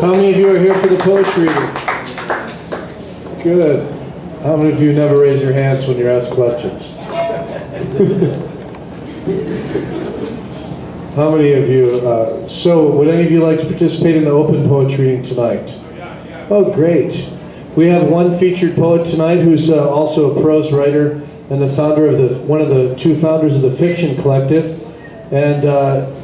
How many of you are here for the poetry reading? Good. How many of you never raise your hands when you're asked questions? How many of you, so would any of you like to participate in the open poetry reading tonight? Oh, great. We have one featured poet tonight who's also a prose writer and the founder of one of the two founders of the Fiction Collective. And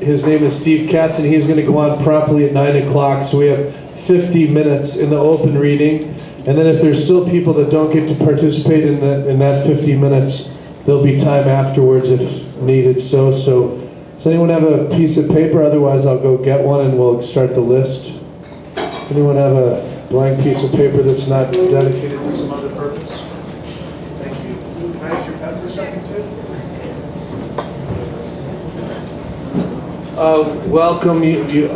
his name is Steve Katz, and he's going to go on promptly at 9 o'clock. So we have 50 minutes in the open reading. And then if there's still people that don't get to participate in that 50 minutes, there'll be time afterwards if needed. So does anyone have a piece of paper? Otherwise, I'll go get one and we'll start the list. Anyone have a blank piece of paper that's not dedicated to some other purpose? Thank you. Can I use your pen for a second, too? Welcome,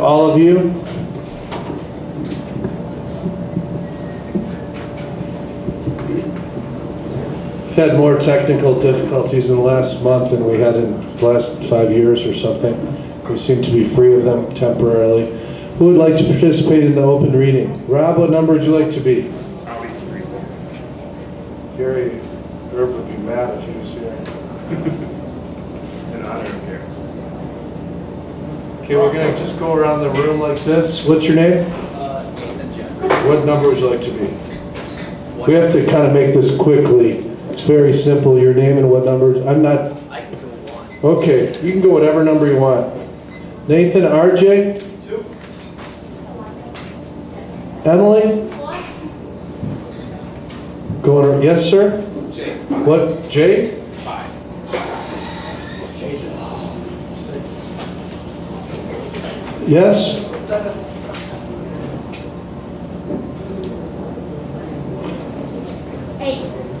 all of you. We've had more technical difficulties in the last month than we had in the last 5 years or something. We seem to be free of them temporarily. Who would like to participate in the open reading? Rob, what number would you like to be? I'll be 3. Gary Herb would be mad if he was here. In honor of Gary. Okay, we're going to just go around the room like this. What's your name? Nathan Jeff. What number would you like to be? We have to kind of make this quickly. It's very simple. Your name and what number? I'm not... I can go 1. Okay, you can go whatever number you want. Nathan, RJ? 2. Emily? Going, yes, sir? Jay. What, Jay? 5. Jason. 6. Yes? 7.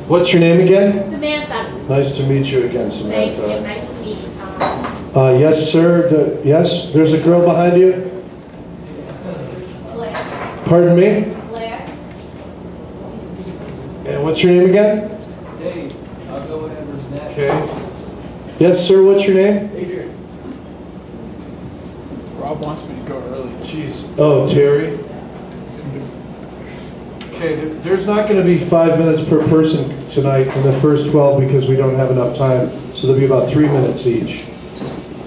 What's your name again? Samantha. Nice to meet you again, Thank you. Samantha. Nice to meet you, Tom. Yes, sir. Yes? There's a girl behind you? Blair. Pardon me? Blair. And what's your name again? Dave. I'll go whatever's next. Okay. Yes, sir. What's your name? Adrian. Rob wants me to go early. Jeez. Oh, Terry. Okay, there's not going to be 5 minutes per person tonight in the first 12 because we don't have enough time. So there'll be about 3 minutes each.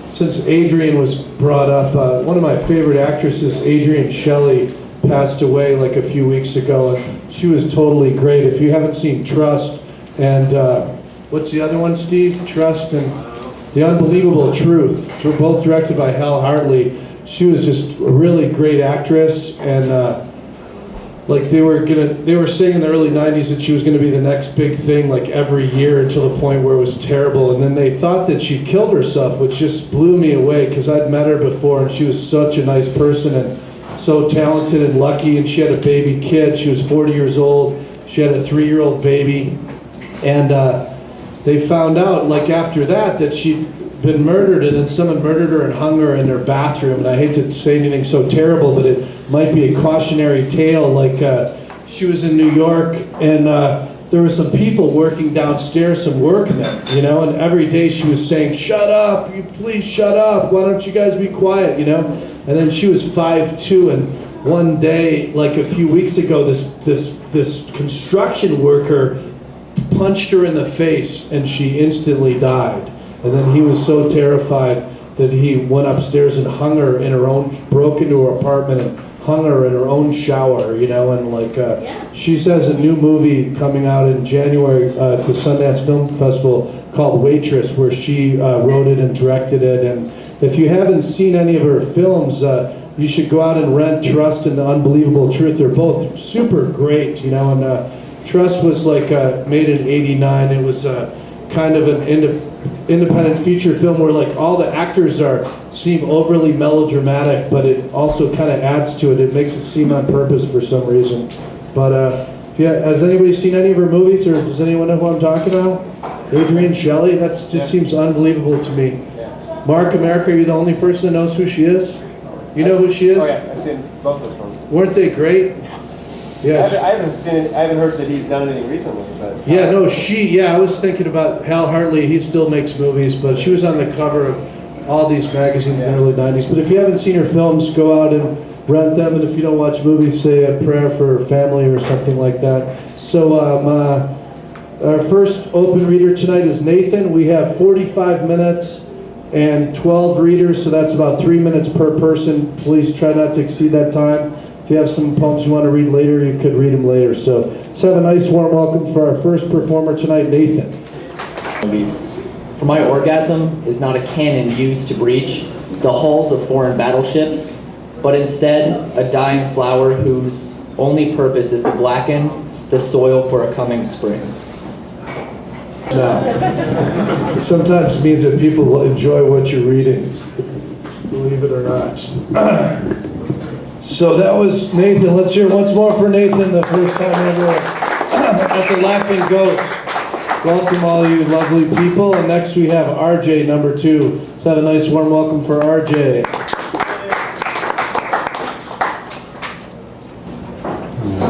Since Adrian was brought up, one of my favorite actresses, Adrian Shelley, passed away like a few weeks ago, and she was totally great. If you haven't seen Trust and what's the other one, Steve? Trust and The Unbelievable Truth, both directed by Hal Hartley. She was just a really great actress, and like they were saying in the early 90s that she was going to be the next big thing like every year until the point where it was terrible, and then they thought that she killed herself, which just blew me away because I'd met her before and she was such a nice person and so talented and lucky, and she had a baby kid. She was 40 years old. She had a 3-year-old baby, and they found out like after that she'd been murdered, and then someone murdered her and hung her in their bathroom. And I hate to say anything so terrible, but it might be a cautionary tale. Like she was in New York, and there were some people working downstairs, some workmen, and every day she was saying, "Shut up, you please shut up, why don't you guys be quiet," And then she was 5'2", and one day, like a few weeks ago, this construction worker punched her in the face, and she instantly died. And then he was so terrified that he went upstairs and hung her broke into her apartment and hung her in her own shower, and she says a new movie coming out in January at the Sundance Film Festival called Waitress, where she wrote it and directed it. And if you haven't seen any of her films, you should go out and rent Trust and The Unbelievable Truth. They're both super great, and Trust was made in '89. It was kind of an independent feature film where all the actors seem overly melodramatic, but it also kind of adds to it. It makes it seem on purpose for some reason. But has anybody seen any of her movies, or does anyone know who I'm talking about? Adrian Shelley? That just seems unbelievable to me. Mark America, are you the only person that knows who she is? You know who she is? Oh yeah, I've seen both those films. Weren't they great? Yes. I haven't heard that he's done anything recently, but Yeah, no, I was thinking about Hal Hartley. He still makes movies, but she was on the cover of all these magazines in the early 90s. But if you haven't seen her films, go out and rent them, and if you don't watch movies, say a prayer for family or something like that. So our first open reader tonight is Nathan. We have 45 minutes and 12 readers, so that's about 3 minutes per person. Please try not to exceed that time. If you have some poems you want to read later, you could read them later. So let's have a nice warm welcome for our first performer tonight, Nathan. For my orgasm is not a cannon used to breach the hulls of foreign battleships, but instead a dying flower whose only purpose is to blacken the soil for a coming spring. Now, it sometimes means that people will enjoy what you're reading, believe it or not. So that was Nathan. Let's hear once more for Nathan, the first time ever at the Laughing Goat. Welcome all you lovely people. And next we have RJ, number 2. Let's have a nice warm welcome for RJ.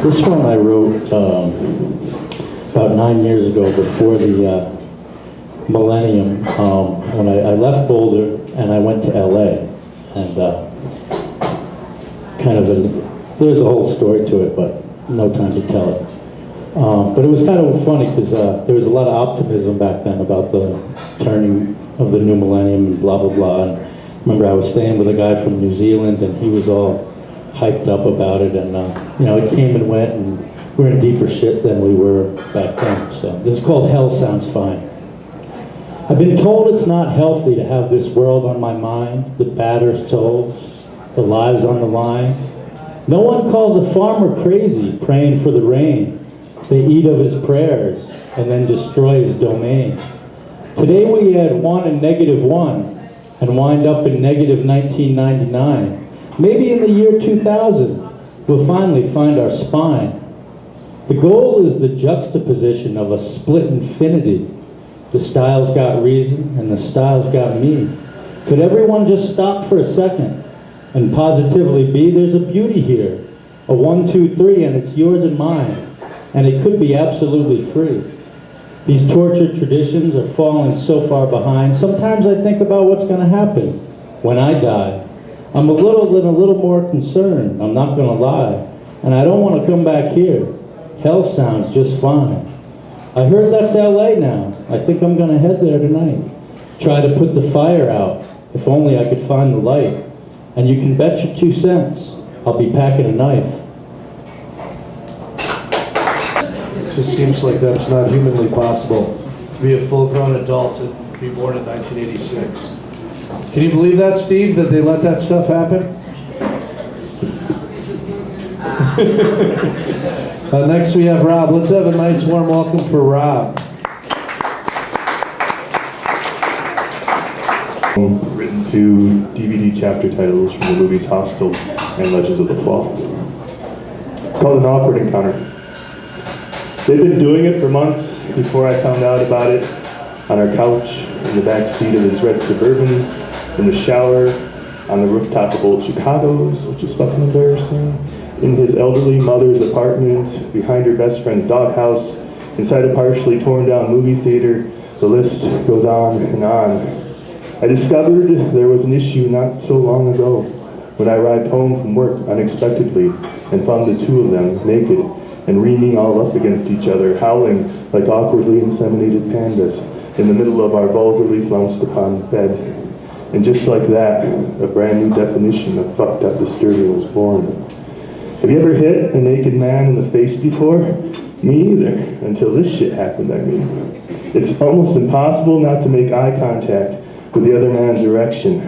This one I wrote about 9 years ago, before the millennium, when I left Boulder and I went to LA. And there's a whole story to it, but no time to tell it. But it was kind of funny because there was a lot of optimism back then about the turning of the new millennium and blah, blah, blah. And I remember I was staying with a guy from New Zealand and he was all hyped up about it. And, it came and went, and we're in deeper shit than we were back then. So this is called Hell Sounds Fine. I've been told it's not healthy to have this world on my mind that batters souls, the lives on the line. No one calls a farmer crazy praying for the rain. They eat of his prayers and then destroy his domain. Today we add 1 and -1 and wind up in negative 1999. Maybe in the year 2000, we'll finally find our spine. The goal is the juxtaposition of a split infinity. The styles got reason and the styles got me. Could everyone just stop for a second and positively be? There's a beauty here. A 1, 2, 3, and it's yours and mine. And it could be absolutely free. These tortured traditions are falling so far behind. Sometimes I think about what's going to happen when I die. I'm a little more concerned, I'm not going to lie. And I don't want to come back here. Hell sounds just fine. I heard that's LA now. I think I'm going to head there tonight. Try to put the fire out. If only I could find the light. And you can bet your 2 cents I'll be packing a knife. Just seems like that's not humanly possible to be a full-grown adult and be born in 1986. Can you believe that, Steve, that they let that stuff happen? Next we have Rob. Let's have a nice warm welcome for Rob. Written 2 DVD chapter titles from the movies Hostel and Legends of the Fall. It's called An Awkward Encounter. They've been doing it for months before I found out about it. On our couch, in the back seat of his red Suburban, in the shower, on the rooftop of old Chicago's, which is fucking embarrassing, in his elderly mother's apartment, behind her best friend's doghouse, inside a partially torn down movie theater. The list goes on and on. I discovered there was an issue not so long ago when I arrived home from work unexpectedly and found the 2 of them naked and reaming all up against each other, howling like awkwardly inseminated pandas in the middle of our vulgarly flounced upon bed. And just like that, a brand new definition of fucked up disturbing was born. Have you ever hit a naked man in the face before? Me either, until this shit happened, I mean. It's almost impossible not to make eye contact with the other man's erection.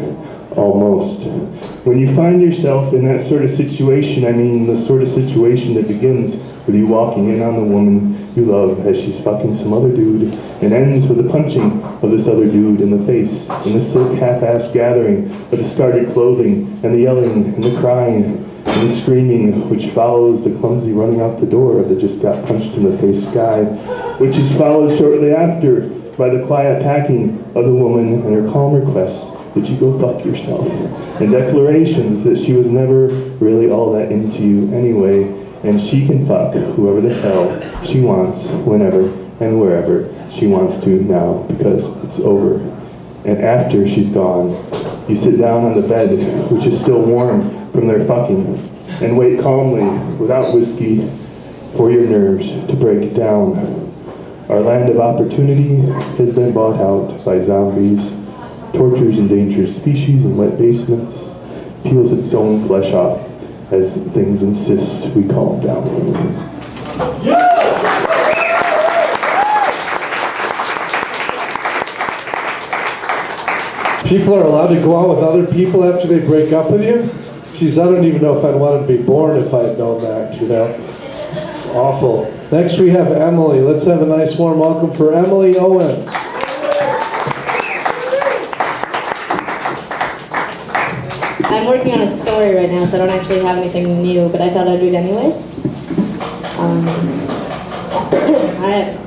Almost. When you find yourself in that sort of situation, I mean the sort of situation that begins with you walking in on the woman you love as she's fucking some other dude, and ends with the punching of this other dude in the face, in the silk half-assed gathering of discarded clothing, and the yelling, and the crying, and the screaming, which follows the clumsy running out the door of the just got punched in the face guy, which is followed shortly after by the quiet packing of the woman and her calm requests that you go fuck yourself, and declarations that she was never really all that into you anyway, and she can fuck whoever the hell she wants, whenever and wherever she wants to now, because it's over. And after she's gone, You sit down on the bed, which is still warm from their fucking, and wait calmly, without whiskey, for your nerves to break down. Our land of opportunity has been bought out by zombies, tortures endangered species in wet basements, peels its own flesh off as things insist we calm down. People are allowed to go out with other people after they break up with you? Jeez, I don't even know if I'd want to be born if I had known that, you know? It's awful. Next we have Emily. Let's have a nice warm welcome for Emily Owens. I'm working on a story right now, so I don't actually have anything new, but I thought I'd do it anyways. Alright.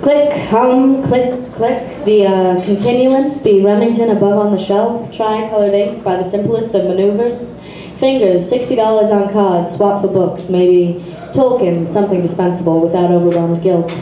Click, hum, click, click. The continuance, the Remington above on the shelf, tri-colored ink by the simplest of maneuvers. Fingers, $60 on cards, swap for books, maybe Tolkien, something dispensable without overwhelmed guilt.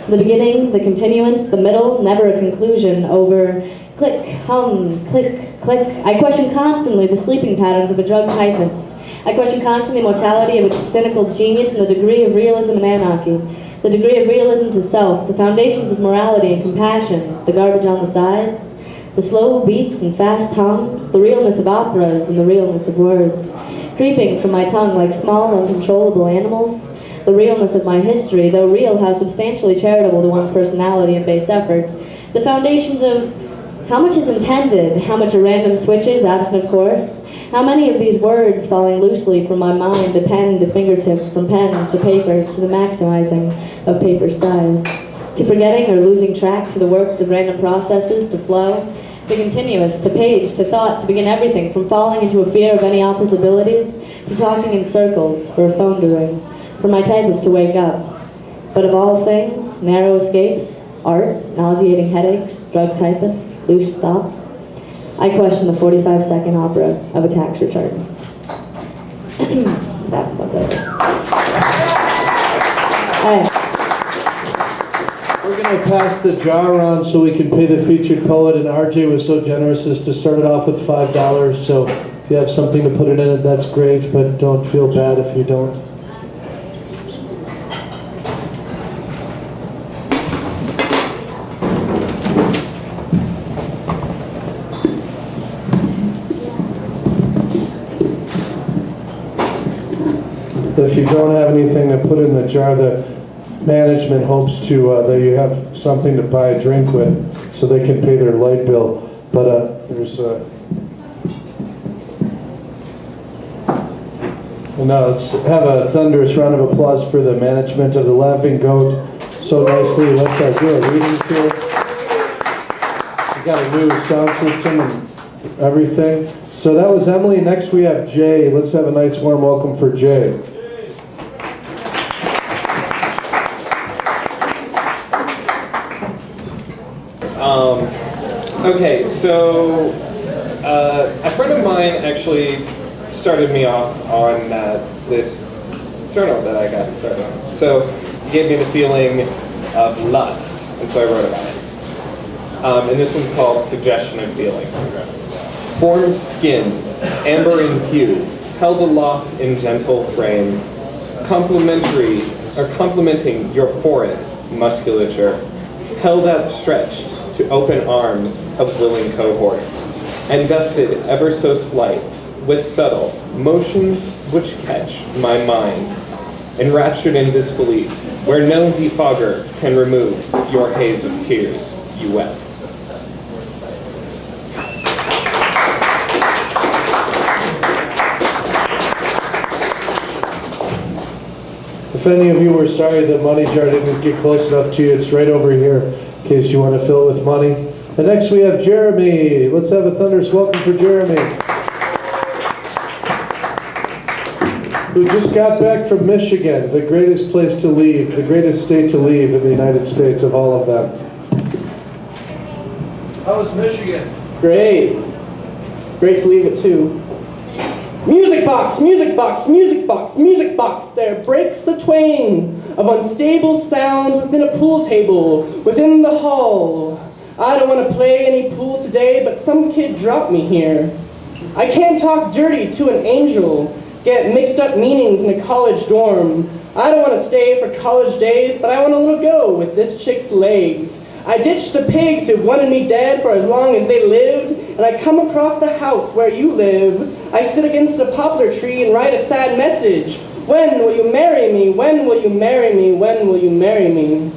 The beginning, the continuance, the middle, never a conclusion, over click, hum, click, click. I question constantly the sleeping patterns of a drug typist. I question constantly the mortality of a cynical genius and the degree of realism and anarchy. The degree of realism to self, the foundations of morality and compassion, the garbage on the sides, the slow beats and fast hums, the realness of operas and the realness of words, creeping from my tongue like small, uncontrollable animals, the realness of my history, though real, how substantially charitable to one's personality and base efforts, the foundations of how much is intended, how much are random switches, absent of course, how many of these words falling loosely from my mind to pen to fingertip, from pen to paper, to the maximizing of paper's size, to forgetting or losing track, to the works of random processes, to flow, to continuous, to page, to thought, to begin everything, from falling into a fear of any opposabilities, to talking in circles, for a phone to ring, for my typist to wake up. But of all things, narrow escapes, art, nauseating headaches, drug typists, loose thoughts, I question the 45-second opera of a tax return. That one's over. All right. We're going to pass the jar around so we can pay the featured poet, and RJ was so generous as to start it off with $5, so if you have something to put it in it, that's great, but don't feel bad if you don't. If you don't have anything to put in the jar, the management hopes to that you have something to buy a drink with so they can pay their light bill. But there's now let's have a thunderous round of applause for the management of the Laughing Goat. So nicely, let's do a readings here. We got a new sound system and everything. So that was Emily. Next we have Jay. Let's have a nice warm welcome for Jay. Okay, so a friend of mine actually started me off on this journal that I got started on. So he gave me the feeling of lust, and so I wrote about it. And this one's called Suggestion of Feeling. Formed skin, amber in hue, held aloft in gentle frame, complementing your forehead musculature, held outstretched to open arms of willing cohorts, and dusted ever so slight with subtle motions which catch my mind, enraptured in disbelief, where no defogger can remove your haze of tears you wept. If any of you were sorry the money jar didn't get close enough to you, it's right over here in case you want to fill it with money. And next we have Jeremy. Let's have a thunderous welcome for Jeremy, who just got back from Michigan, the greatest place to leave, the greatest state to leave in the United States of all of them. How was Michigan? Great. Great to leave it too. Music box, music box, music box, music box. There breaks a twain of unstable sounds within a pool table, within the hall. I don't want to play any pool today, but some kid dropped me here. I can't talk dirty to an angel, get mixed up meanings in a college dorm. I don't want to stay for college days, but I want a little go with this chick's legs. I ditched the pigs who've wanted me dead for as long as they lived, and I come across the house where you live. I sit against a poplar tree and write a sad message. When will you marry me? When will you marry me? When will you marry me?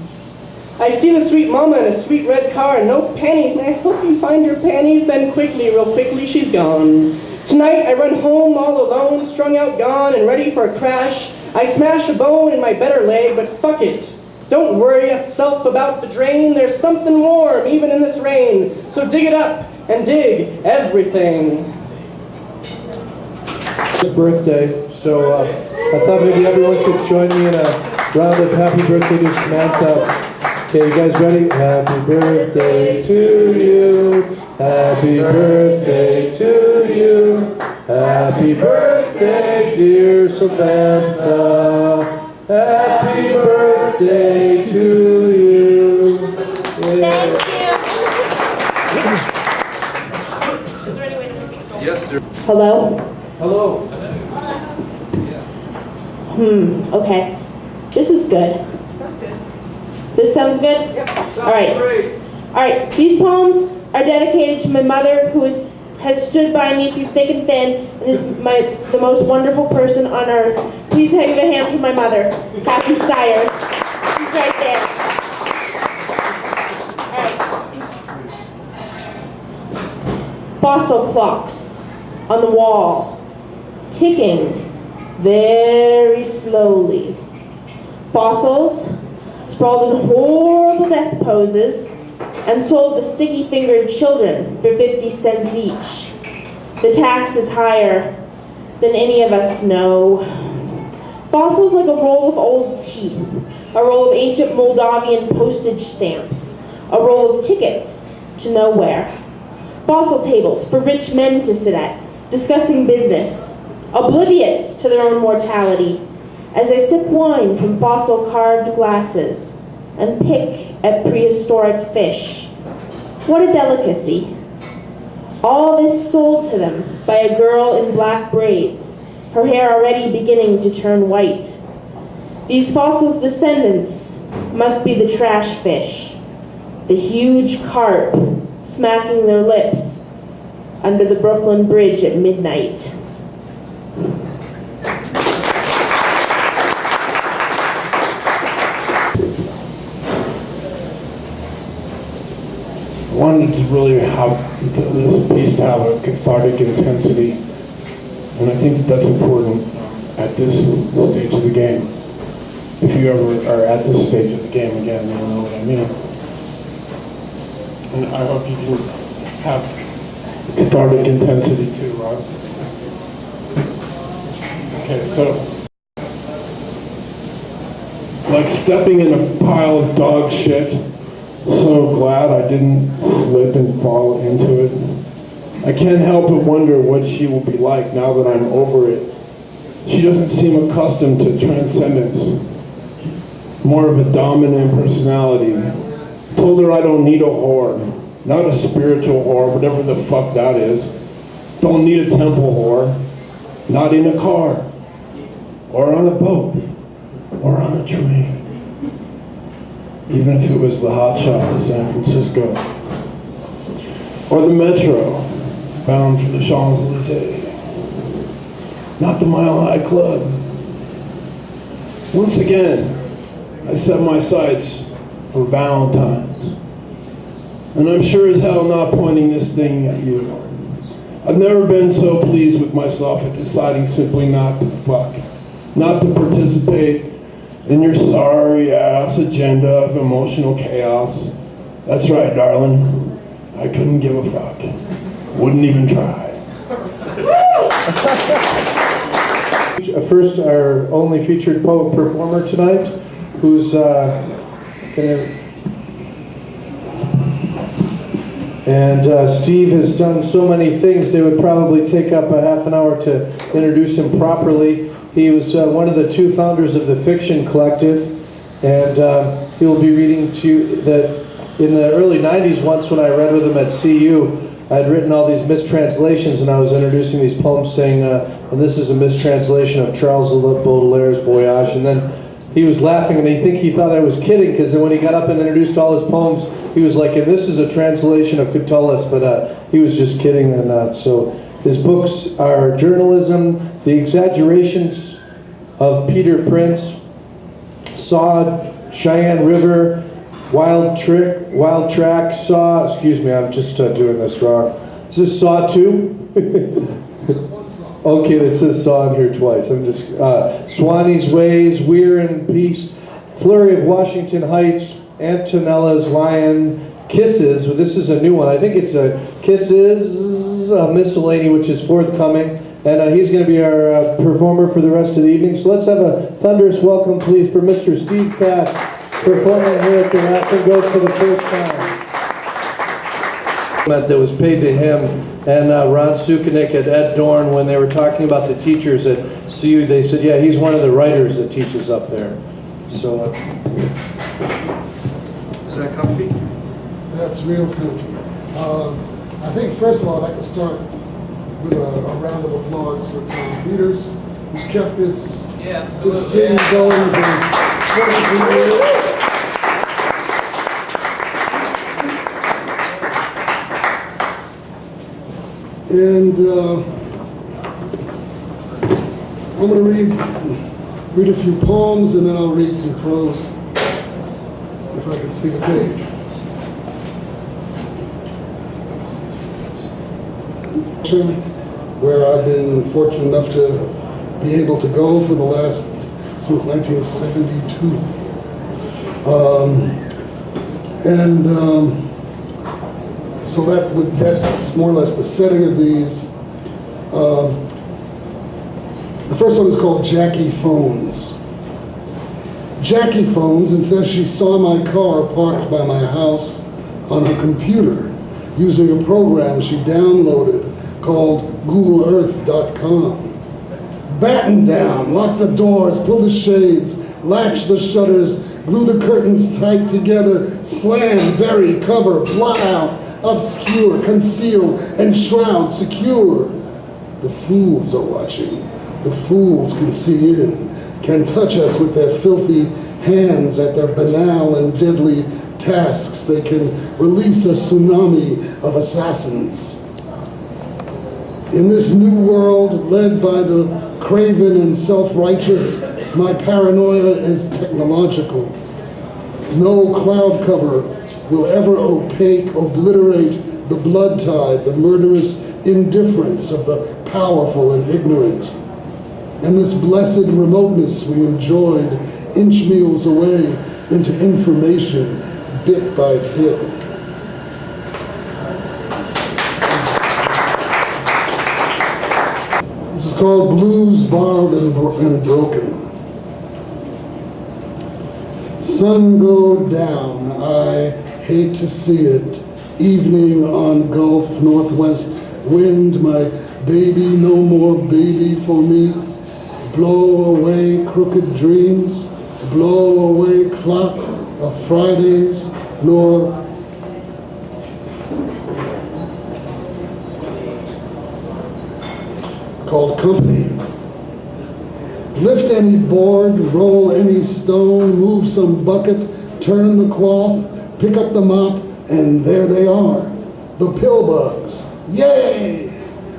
I see the sweet mama in a sweet red car and no panties. May I help you find your panties? Then quickly, real quickly, she's gone. Tonight I run home all alone, strung out, gone, and ready for a crash. I smash a bone in my better leg, but fuck it. Don't worry yourself about the drain. There's something warm even in this rain. So dig it up and dig everything. His birthday, so I thought maybe everyone could join me in a round of happy birthday to Samantha. Okay, you guys ready? Happy birthday to you. Happy birthday to you. Happy birthday, dear Samantha. Happy birthday to you. Yeah. Yes, sir. Hello? Hello. Okay. This is good. This sounds good? All right. Great. All right. These poems are dedicated to my mother, who has stood by me through thick and thin, and is the most wonderful person on earth. Please give a hand to my mother, Kathy Stiers. She's right there. All right. Fossil clocks on the wall, ticking very slowly. Fossils sprawled in horrible death poses and sold to sticky-fingered children for 50 cents each. The tax is higher than any of us know. Fossils like a roll of old teeth, a roll of ancient Moldavian postage stamps, a roll of tickets to nowhere. Fossil tables for rich men to sit at, discussing business, oblivious to their own mortality, as they sip wine from fossil-carved glasses and pick at prehistoric fish. What a delicacy. All this sold to them by a girl in black braids, her hair already beginning to turn white. These fossils' descendants must be the trash fish, the huge carp smacking their lips under the Brooklyn Bridge at midnight. I wanted to really have this piece to have a cathartic intensity, and I think that that's important at this stage of the game. If you ever are at this stage of the game again, you'll know what I mean. And I hope you can have cathartic intensity too, Rob. Okay, so like stepping in a pile of dog shit. So glad I didn't slip and fall into it. I can't help but wonder what she will be like now that I'm over it. She doesn't seem accustomed to transcendence. More of a dominant personality. Told her I don't need a whore. Not a spiritual whore, whatever the fuck that is. Don't need a temple whore. Not in a car. Or on a boat. Or on a train. Even if it was the hot shot to San Francisco. Or the metro, bound for the Champs-Elysees. Not the Mile High Club. Once again, I set my sights for Valentine's. And I'm sure as hell not pointing this thing at you. I've never been so pleased with myself at deciding simply not to fuck. Not to participate in your sorry-ass agenda of emotional chaos. That's right, darling. I couldn't give a fuck. Wouldn't even try. First, our only featured poet performer tonight, who's Steve has done so many things, they would probably take up a half an hour to introduce him properly. He was one of the two founders of the Fiction Collective, and he will be reading to you in the early 90s, once when I read with him at CU, I'd written all these mistranslations, and I was introducing these poems saying, and this is a mistranslation of Charles Baudelaire's Voyage, and then he was laughing, and he thought I was kidding, because then when he got up and introduced all his poems, he was like, and this is a translation of Catullus, but he was just kidding. And so his books are Journalism, The Exaggerations of Peter Prince, Saw, Cheyenne River, Wild Track, Saw, excuse me, I'm just doing this wrong. Is this Saw 2? Okay, that says Saw in here twice. I'm just, Swanee's Ways, Weir and Peace, Flurry of Washington Heights, Antonella's Lion, Kisses. Well, this is a new one. I think it's a Kisses, Miscellany, which is forthcoming. And he's going to be our performer for the rest of the evening. So let's have a thunderous welcome, please, for Mr. Steve Katz, performing here at the Laughing Goat for the first time. That was paid to him and Ron Sukanik and Ed Dorn when they were talking about the teachers at CU. They said, yeah, he's one of the writers that teaches up there. So, Is that comfy? That's real comfy. I think first of all, I'd like to start with a round of applause for Tom Peters, who's kept this scene going for 23 years. And I'm going to read a few poems, and then I'll read some prose, if I can see the page. Where I've been fortunate enough to be able to go for the last, since 1972. So that's more or less the setting of these. The first one is called Jackie Phones. Jackie phones and says she saw my car parked by my house on her computer using a program she downloaded called GoogleEarth.com. Batten down, lock the doors, pull the shades, latch the shutters, glue the curtains tight together, slam, bury, cover, blot out, obscure, conceal, enshroud, secure. The fools are watching. The fools can see in, can touch us with their filthy hands at their banal and deadly tasks. They can release a tsunami of assassins. In this new world led by the craven and self-righteous, my paranoia is technological. No cloud cover will ever opaque, obliterate the blood tide, the murderous indifference of the powerful and ignorant. And this blessed remoteness we enjoyed inch meals away into information bit by bit. This is called Blues Borrowed and Broken. Sun go down, I hate to see it. Evening on Gulf, northwest wind, my baby, no more baby for me. Blow away crooked dreams, blow away clock of Fridays, nor called company. Lift any board, roll any stone, move some bucket, turn the cloth, pick up the mop, and there they are. The pill bugs, yay!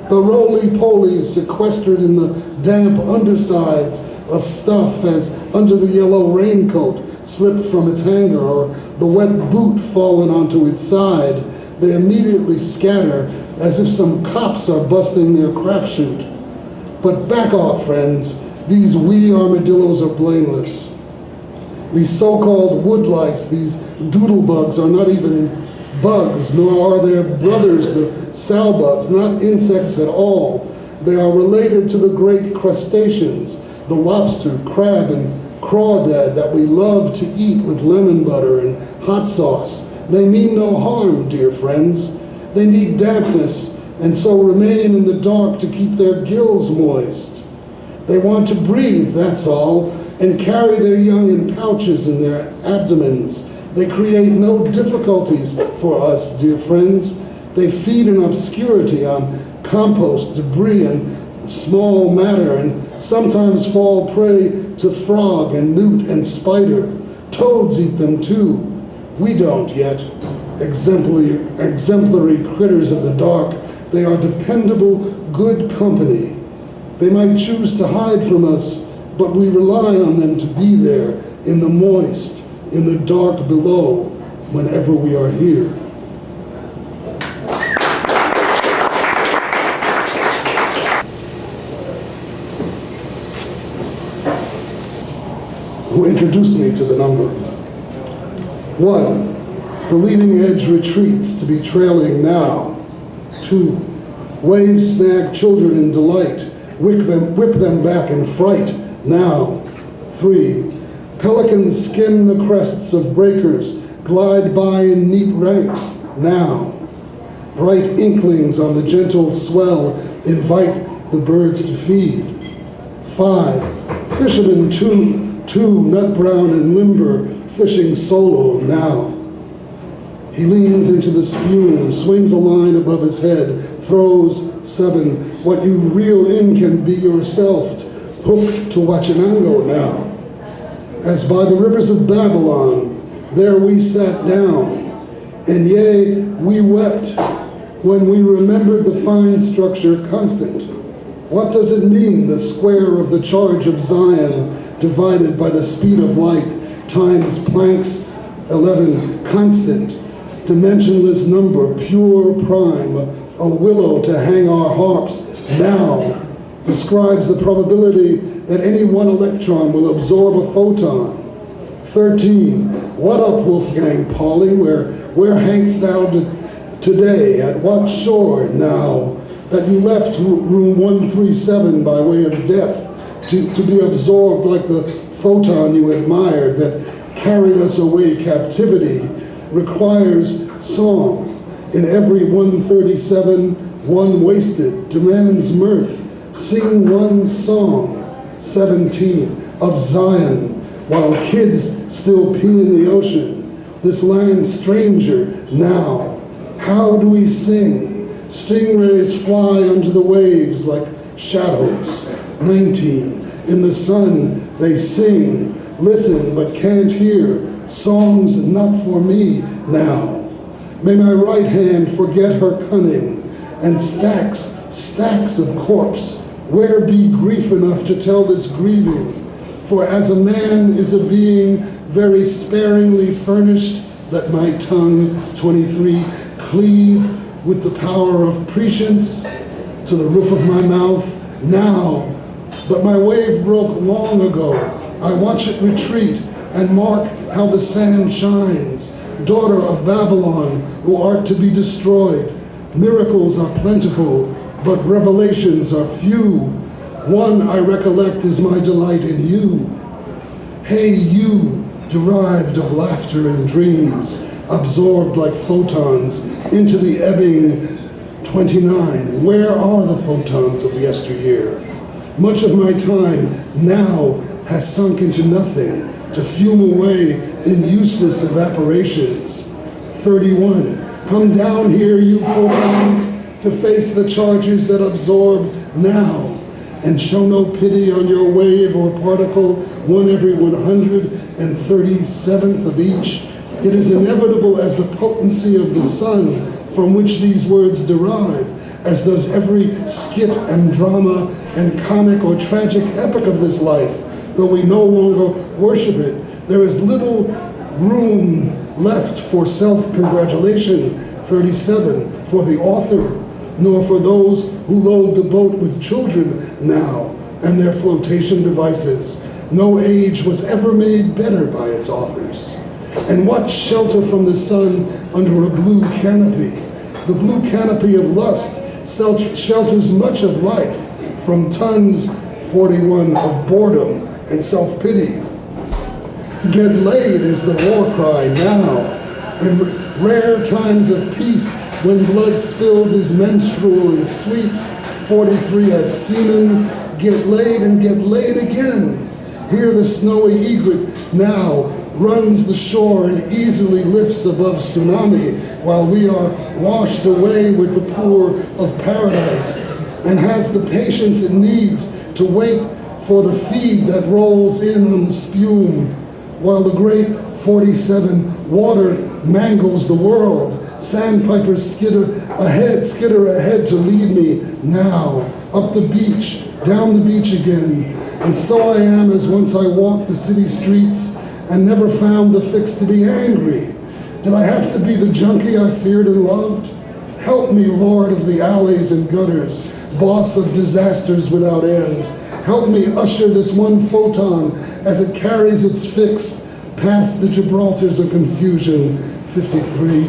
The roly-polies sequestered in the damp undersides of stuff as under the yellow raincoat slipped from its hanger or the wet boot fallen onto its side. They immediately scatter as if some cops are busting their crapshoot. But back off, friends. These wee armadillos are blameless. These so-called woodlice, these doodlebugs are not even bugs, nor are their brothers, the sowbugs, not insects at all. They are related to the great crustaceans, the lobster, crab, and crawdad that we love to eat with lemon butter and hot sauce. They mean no harm, dear friends. They need dampness and so remain in the dark to keep their gills moist. They want to breathe, that's all, and carry their young in pouches in their abdomens. They create no difficulties for us, dear friends. They feed in obscurity on compost, debris, and small matter, and sometimes fall prey to frog and newt and spider. Toads eat them too. We don't yet. Exemplary critters of the dark. They are dependable, good company. They might choose to hide from us, but we rely on them to be there in the moist, in the dark below, whenever we are here. Who introduced me to the number. 1, the leading edge retreats to be trailing now. 2, waves snag children in delight, whip them back in fright now. 3, pelicans skim the crests of breakers, glide by in neat ranks now. Bright inklings on the gentle swell invite the birds to feed. 5, fishermen two nut brown and limber, fishing solo now. He leans into the spume, swings a line above his head, throws 7, what you reel in can be yourself, hooked to Wachinango now. As by the rivers of Babylon, there we sat down, and yea, we wept when we remembered the fine structure constant. What does it mean, the square of the charge of Zion, divided by the speed of light, times Planck's 11 constant, dimensionless number, pure prime, a willow to hang our harps now, describes the probability that any one electron will absorb a photon. 13, what up, Wolfgang Pauli, where hangst thou today, at what shore now, that you left room 137 by way of death, to be absorbed like the photon you admired that carried us away. Captivity requires song. In every 137, one wasted, demands mirth. Sing one song. 17, of Zion, while kids still pee in the ocean. This land stranger now. How do we sing? Stingrays fly under the waves like shadows. 19, in the sun they sing, listen but can't hear, songs not for me now. May my right hand forget her cunning, and stacks of corpse, where be grief enough to tell this grieving? For as a man is a being very sparingly furnished, let my tongue, 23, cleave with the power of prescience to the roof of my mouth now. But my wave broke long ago. I watch it retreat and mark how the sand shines. Daughter of Babylon, who art to be destroyed. Miracles are plentiful, but revelations are few. One I recollect is my delight in you. Hey you, derived of laughter and dreams, absorbed like photons into the ebbing 29. Where are the photons of yesteryear? Much of my time now has sunk into nothing, to fume away in useless evaporations. 31. Come down here, you photons, to face the charges that absorb now, and show no pity on your wave or particle, one every 137th of each. It is inevitable as the potency of the sun from which these words derive, as does every skit and drama and comic or tragic epic of this life. Though we no longer worship it, there is little room left for self-congratulation, 37, for the author, nor for those who load the boat with children now and their flotation devices. No age was ever made better by its authors. And what shelter from the sun under a blue canopy? The blue canopy of lust shelters much of life from tons, 41, of boredom and self-pity. Get laid is the war cry now. In rare times of peace, when blood spilled is menstrual and sweet, 43 as semen, get laid and get laid again. Hear the snowy egret now, runs the shore and easily lifts above tsunami, while we are washed away with the pour of paradise, and has the patience it needs to wait for the feed that rolls in on the spume, while the great 47 water mangles the world. Sandpipers skitter ahead to lead me now, up the beach, down the beach again. And so I am as once I walked the city streets and never found the fix to be angry. Did I have to be the junkie I feared and loved? Help me, Lord of the alleys and gutters, boss of disasters without end. Help me usher this one photon as it carries its fix past the Gibraltars of confusion. 53,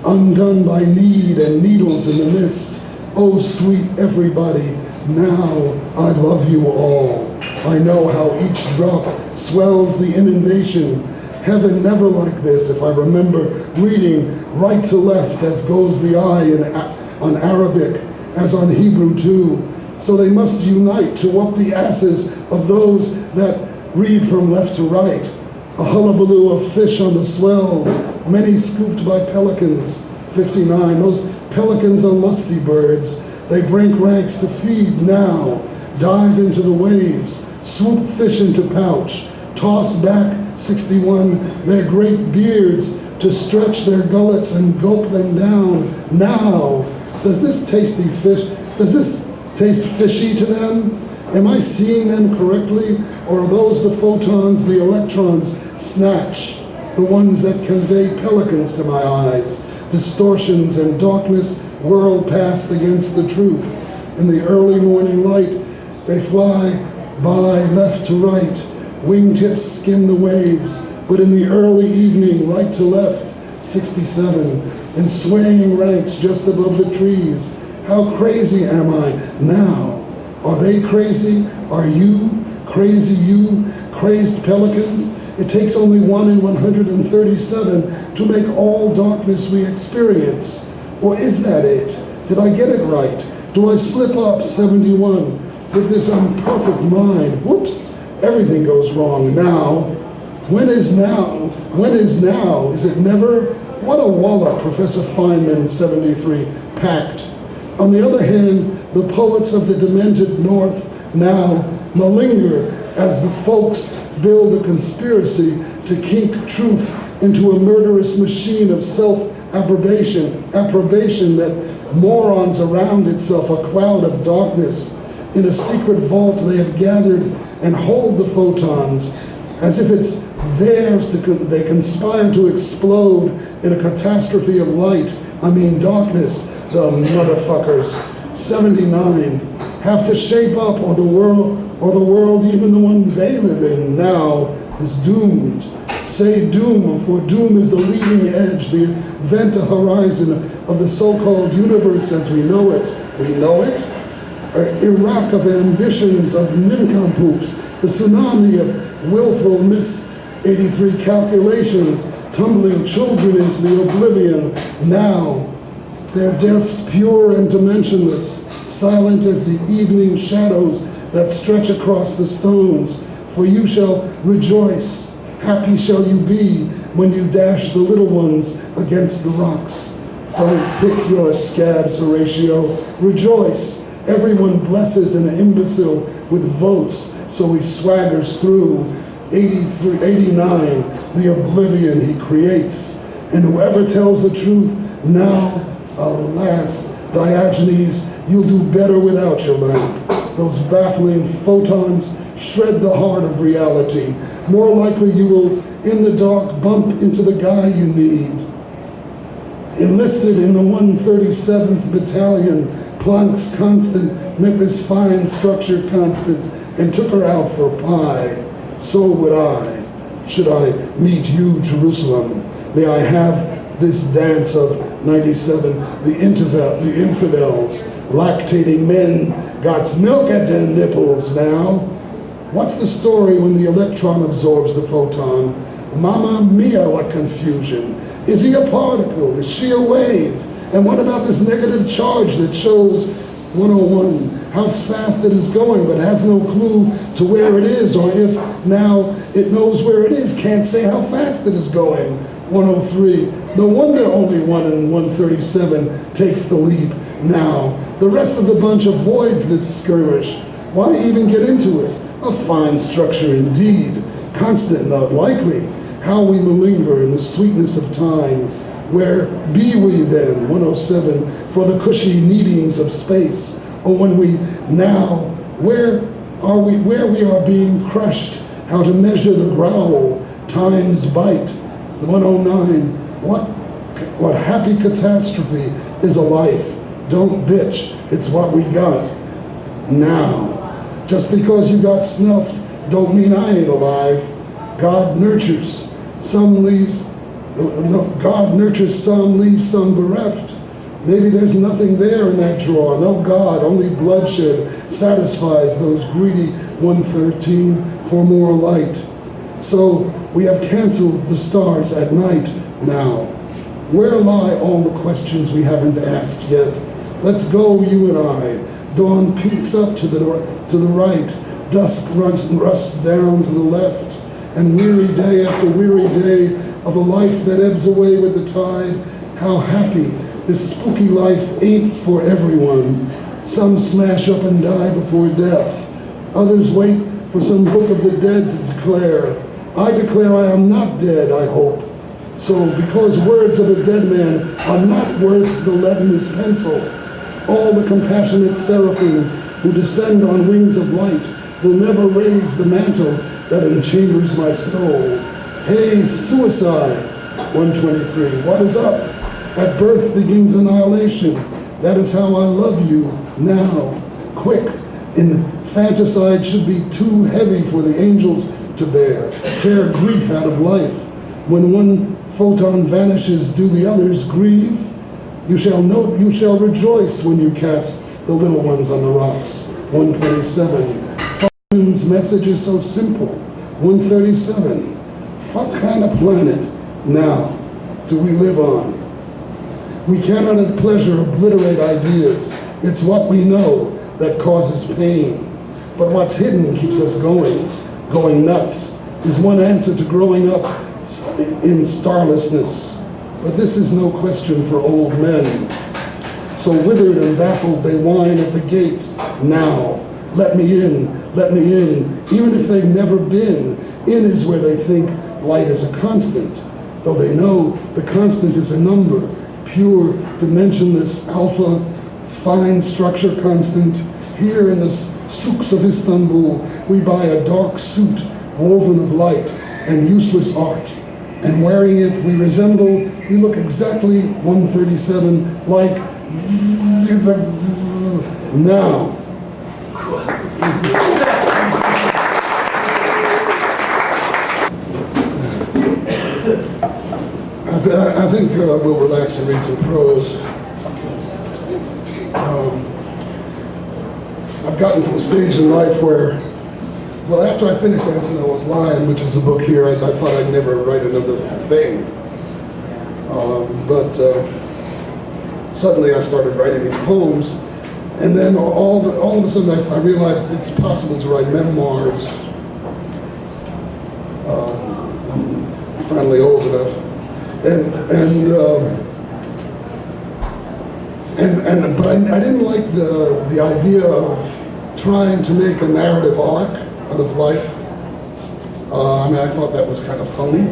undone by need and needles in the mist. Oh, sweet everybody, now I love you all. I know how each drop swells the inundation. Heaven never like this, if I remember reading right to left as goes the eye on Arabic, as on Hebrew too. So they must unite to whoop the asses of those that read from left to right. A hullabaloo of fish on the swells, many scooped by pelicans. 59, those pelicans are lusty birds. They break ranks to feed now, dive into the waves, swoop fish into pouch, toss back, 61, their great beards to stretch their gullets and gulp them down. Now, does this taste fishy to them? Am I seeing them correctly? Or are those the photons the electrons snatch, the ones that convey pelicans to my eyes? Distortions and darkness whirl past against the truth. In the early morning light, they fly by left to right. Wingtips skim the waves, but in the early evening, right to left, 67, in swaying ranks just above the trees. How crazy am I now? Are they crazy? Are you crazy, you crazed pelicans? It takes only 1 in 137 to make all darkness we experience. Or is that it? Did I get it right? Do I slip up, 71, with this imperfect mind? Whoops, everything goes wrong now. When is now? When is now? Is it never? What a wallop, Professor Feynman, 73, packed. On the other hand, the poets of the demented North now malinger as the folks build a conspiracy to kink truth into a murderous machine of self-approbation that morons around itself, a cloud of darkness. In a secret vault they have gathered and hold the photons as if it's theirs they conspire to explode in a catastrophe of light. I mean darkness, the motherfuckers. 79 have to shape up or the world, even the one they live in now, is doomed. Say doom, for doom is the leading edge, the event horizon of the so-called universe as we know it. We know it? Iraq of ambitions of nincompoops, the tsunami of willful mis-83 calculations, tumbling children into the oblivion now. Their deaths pure and dimensionless, silent as the evening shadows that stretch across the stones. For you shall rejoice, happy shall you be when you dash the little ones against the rocks. Don't pick your scabs, Horatio. Rejoice, everyone blesses an imbecile with votes, so he swaggers through. 83, 89, the oblivion he creates. And whoever tells the truth now, alas, Diogenes, you'll do better without your lamp. Those baffling photons shred the heart of reality. More likely you will, in the dark, bump into the guy you need. Enlisted in the 137th Battalion, Planck's constant met this fine structure constant and took her out for pie. So would I, should I meet you, Jerusalem. May I have this dance of 97, the infidels, lactating men, got milk at their nipples now. What's the story when the electron absorbs the photon? Mamma mia, what confusion. Is he a particle? Is she a wave? And what about this negative charge that shows 101, how fast it is going, but has no clue to where it is, or if now it knows where it is, can't say how fast it is going. 103, no wonder only 1 in 137 takes the leap now. The rest of the bunch avoids this skirmish. Why even get into it? A fine structure indeed, constant, not likely. How we malinger in the sweetness of time. Where be we then, 107, for the cushy needings of space? Or when we now, where we are being crushed, how to measure the growl, time's bite? 109, what happy catastrophe is a life? Don't bitch, it's what we got now. Just because you got snuffed, don't mean I ain't alive. God nurtures, some leaves some bereft. Maybe there's nothing there in that drawer. No God, only bloodshed satisfies those greedy 113 for more light. So we have canceled the stars at night now. Where lie all the questions we haven't asked yet? Let's go, you and I. Dawn peaks up to the right. Dusk rusts down to the left. And weary day after weary day of a life that ebbs away with the tide. How happy this spooky life ain't for everyone. Some smash up and die before death. Others wait for some book of the dead to declare. I declare I am not dead, I hope. So, because words of a dead man are not worth the lead in his pencil, all the compassionate seraphim who descend on wings of light will never raise the mantle that enchambers my soul. Hey, suicide, 123, what is up? At birth begins annihilation. That is how I love you now. Quick, infanticide should be too heavy for the angels to bear. Tear grief out of life. When one photon vanishes, do the others grieve? You shall rejoice when you cast the little ones on the rocks. 127. Father's message is so simple. 137. What kind of planet now do we live on? We cannot at pleasure obliterate ideas. It's what we know that causes pain. But what's hidden keeps us going nuts, is one answer to growing up in starlessness. But this is no question for old men. So withered and baffled they whine at the gates now. Let me in, even if they've never been. In is where they think light is a constant, though they know the constant is a number, pure, dimensionless, alpha, fine structure constant. Here in the souks of Istanbul, we buy a dark suit woven of light and useless art. And wearing it, we look exactly 137 like now. I think we'll relax and read some prose. I've gotten to a stage in life where, well, after I finished Antonova's Lion, which is a book here, I thought I'd never write another thing. But suddenly I started writing these poems, and then all of a sudden I realized it's possible to write memoirs. I'm finally old enough. But I didn't like the idea of trying to make a narrative arc out of life. I mean, I thought that was kind of phony,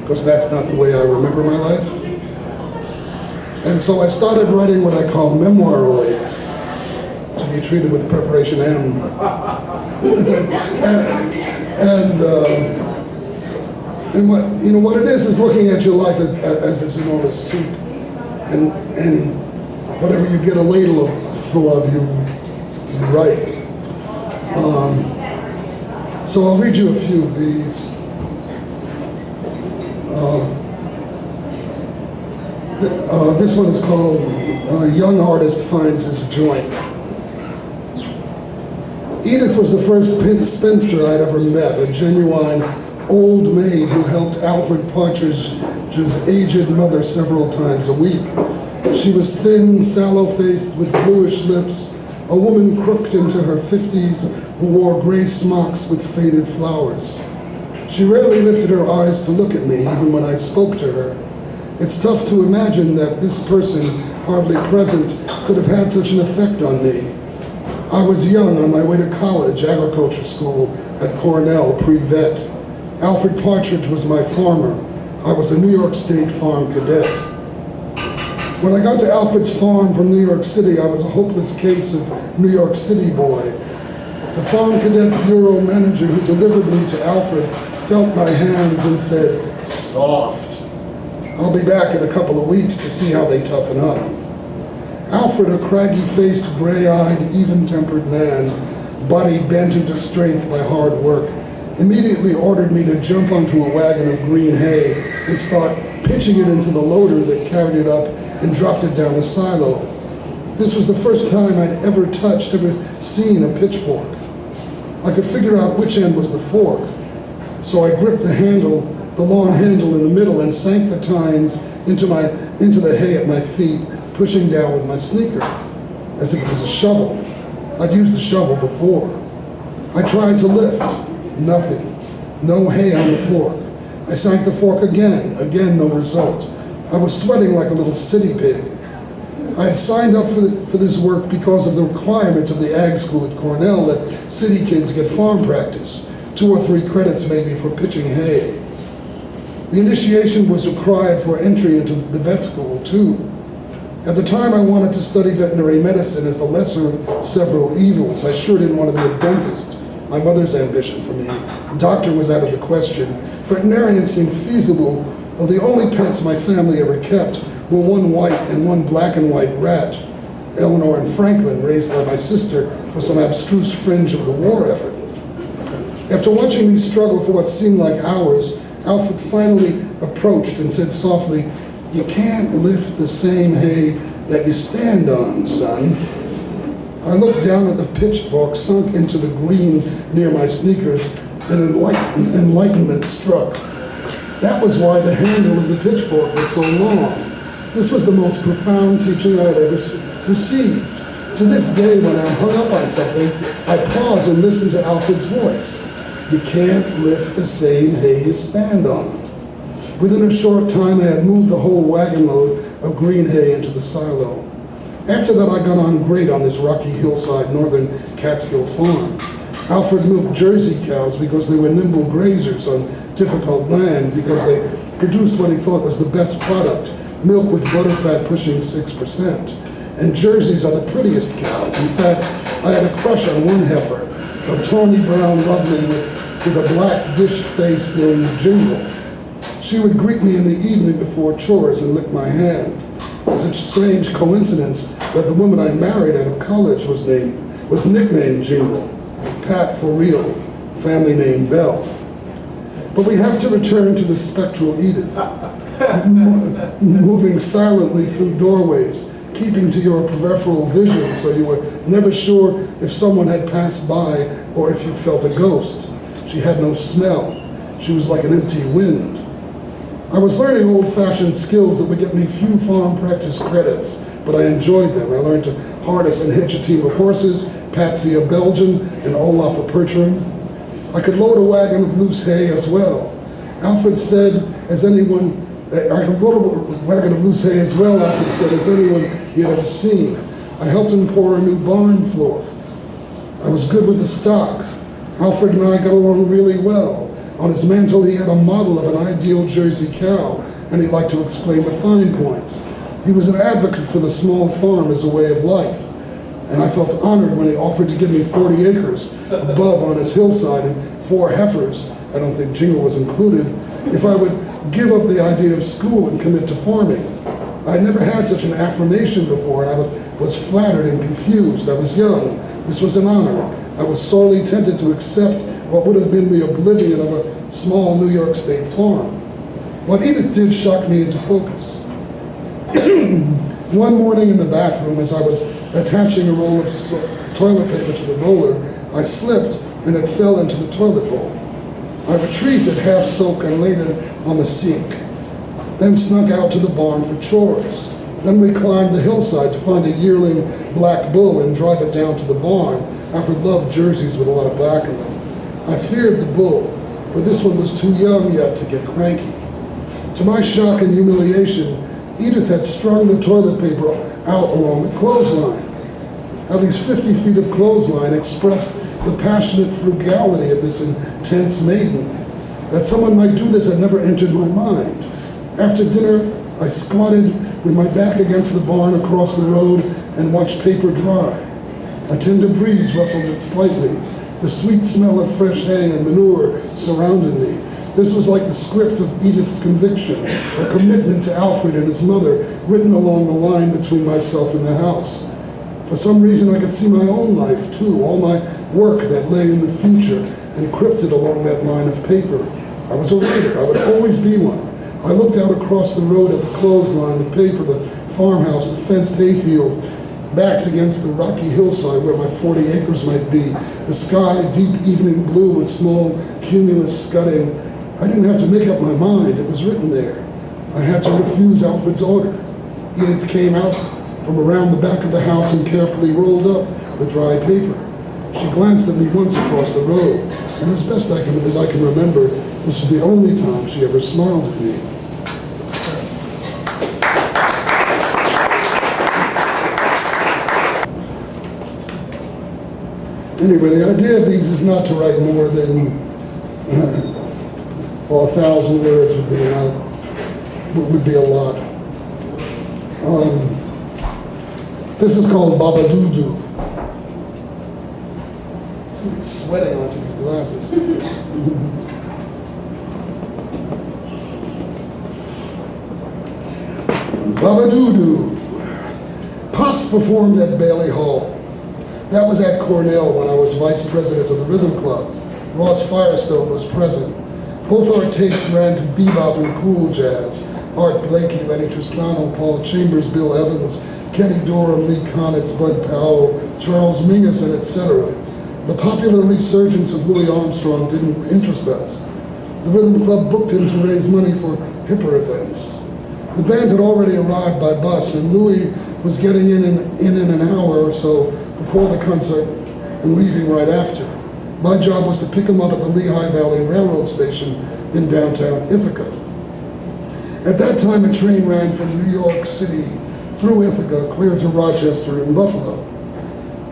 because that's not the way I remember my life. And so I started writing what I call memoiroids, to be treated with preparation M. And what it is looking at your life as this enormous soup, and whatever you get a ladle full of, you write. So I'll read you a few of these. This one is called Young Artist Finds His Joint. Edith was the first spinster I'd ever met, a genuine old maid who helped Alfred Partridge's aged mother several times a week. She was thin, sallow-faced, with bluish lips, a woman crooked into her 50s who wore gray smocks with faded flowers. She rarely lifted her eyes to look at me, even when I spoke to her. It's tough to imagine that this person, hardly present, could have had such an effect on me. I was young, on my way to college, agriculture school at Cornell, pre-vet. Alfred Partridge was my farmer. I was a New York State farm cadet. When I got to Alfred's farm from New York City, I was a hopeless case of New York City boy. The farm cadet bureau manager who delivered me to Alfred felt my hands and said, "Soft. I'll be back in a couple of weeks to see how they toughen up." Alfred, a craggy-faced, gray-eyed, even-tempered man, body bent into strength by hard work, immediately ordered me to jump onto a wagon of green hay and start pitching it into the loader that carried it up and dropped it down the silo. This was the first time I'd ever seen a pitchfork. I could figure out which end was the fork, so I gripped the long handle in the middle and sank the tines into the hay at my feet, pushing down with my sneaker, as if it was a shovel. I'd used the shovel before. I tried to lift. Nothing. No hay on the fork. I sank the fork again. Again, no result. I was sweating like a little city pig. I had signed up for this work because of the requirement of the ag school at Cornell that city kids get farm practice, 2 or 3 credits maybe for pitching hay. The initiation was required for entry into the vet school too. At the time, I wanted to study veterinary medicine as the lesser of several evils. I sure didn't want to be a dentist, my mother's ambition for me. Doctor was out of the question. Veterinarian seemed feasible, though the only pets my family ever kept were one white and one black and white rat, Eleanor and Franklin, raised by my sister for some abstruse fringe of the war effort. After watching me struggle for what seemed like hours, Alfred finally approached and said softly, "You can't lift the same hay that you stand on, son." I looked down at the pitchfork sunk into the green near my sneakers, and enlightenment struck. That was why the handle of the pitchfork was so long. This was the most profound teaching I had ever received. To this day, when I'm hung up on something, I pause and listen to Alfred's voice. You can't lift the same hay you stand on. Within a short time, I had moved the whole wagon load of green hay into the silo. After that, I got on great on this rocky hillside northern Catskill farm. Alfred milked Jersey cows because they were nimble grazers on difficult land, because they produced what he thought was the best product, milk with butterfat pushing 6%. And Jerseys are the prettiest cows. In fact, I had a crush on one heifer, a tawny brown lovely with a black dish face named Jingle. She would greet me in the evening before chores and lick my hand. It's a strange coincidence that the woman I married out of college was nicknamed Jingle. Pat for real, family name Bell. But we have to return to the spectral Edith, moving silently through doorways, keeping to your peripheral vision so you were never sure if someone had passed by or if you felt a ghost. She had no smell. She was like an empty wind. I was learning old-fashioned skills that would get me few farm practice credits, but I enjoyed them. I learned to harness and hitch a team of horses, Patsy a Belgian, and Olaf a Percheron. I could load a wagon of loose hay as well. Alfred said, I could load a wagon of loose hay as well, Alfred said, as anyone he had ever seen. I helped him pour a new barn floor. I was good with the stock. Alfred and I got along really well. On his mantle, he had a model of an ideal Jersey cow, and he liked to explain the fine points. He was an advocate for the small farm as a way of life, and I felt honored when he offered to give me 40 acres above on his hillside and 4 heifers, I don't think Jingle was included, if I would give up the idea of school and commit to farming. I had never had such an affirmation before, and I was flattered and confused. I was young. This was an honor. I was sorely tempted to accept what would have been the oblivion of a small New York State farm. What Edith did shocked me into focus. One morning in the bathroom, as I was attaching a roll of toilet paper to the roller, I slipped and it fell into the toilet bowl. I retrieved it half soaked and laid it on the sink, then snuck out to the barn for chores. Then we climbed the hillside to find a yearling black bull and drive it down to the barn. Alfred loved jerseys with a lot of black in them. I feared the bull, but this one was too young yet to get cranky. To my shock and humiliation, Edith had strung the toilet paper out along the clothesline. At least 50 feet of clothesline expressed the passionate frugality of this intense maiden. That someone might do this had never entered my mind. After dinner, I squatted with my back against the barn across the road and watched paper dry. A tender breeze rustled it slightly. The sweet smell of fresh hay and manure surrounded me. This was like the script of Edith's conviction, a commitment to Alfred and his mother, written along the line between myself and the house. For some reason, I could see my own life, too, all my work that lay in the future, encrypted along that line of paper. I was a writer. I would always be one. I looked out across the road at the clothesline, the paper, the farmhouse, the fenced hayfield, backed against the rocky hillside where my 40 acres might be, the sky deep evening blue with small cumulus scudding. I didn't have to make up my mind. It was written there. I had to refuse Alfred's order. Edith came out from around the back of the house and carefully rolled up the dry paper. She glanced at me once across the road, and as best as I can remember, this was the only time she ever smiled at me. Anyway, the idea of these is not to write more than 1,000 words would be a lot. This is called Baba Doo-Doo. Somebody's sweating onto these glasses. Baba Doo-Doo. Pops performed at Bailey Hall. That was at Cornell when I was vice president of the Rhythm Club. Ross Firestone was present. Both our tastes ran to bebop and cool jazz. Art Blakey, Lenny Tristano, Paul Chambers, Bill Evans, Kenny Dorham, Lee Konitz, Bud Powell, Charles Mingus, and etc. The popular resurgence of Louis Armstrong didn't interest us. The Rhythm Club booked him to raise money for hipper events. The band had already arrived by bus, and Louis was getting in an hour or so before the concert and leaving right after. My job was to pick him up at the Lehigh Valley Railroad Station in downtown Ithaca. At that time, a train ran from New York City through Ithaca, clear to Rochester and Buffalo.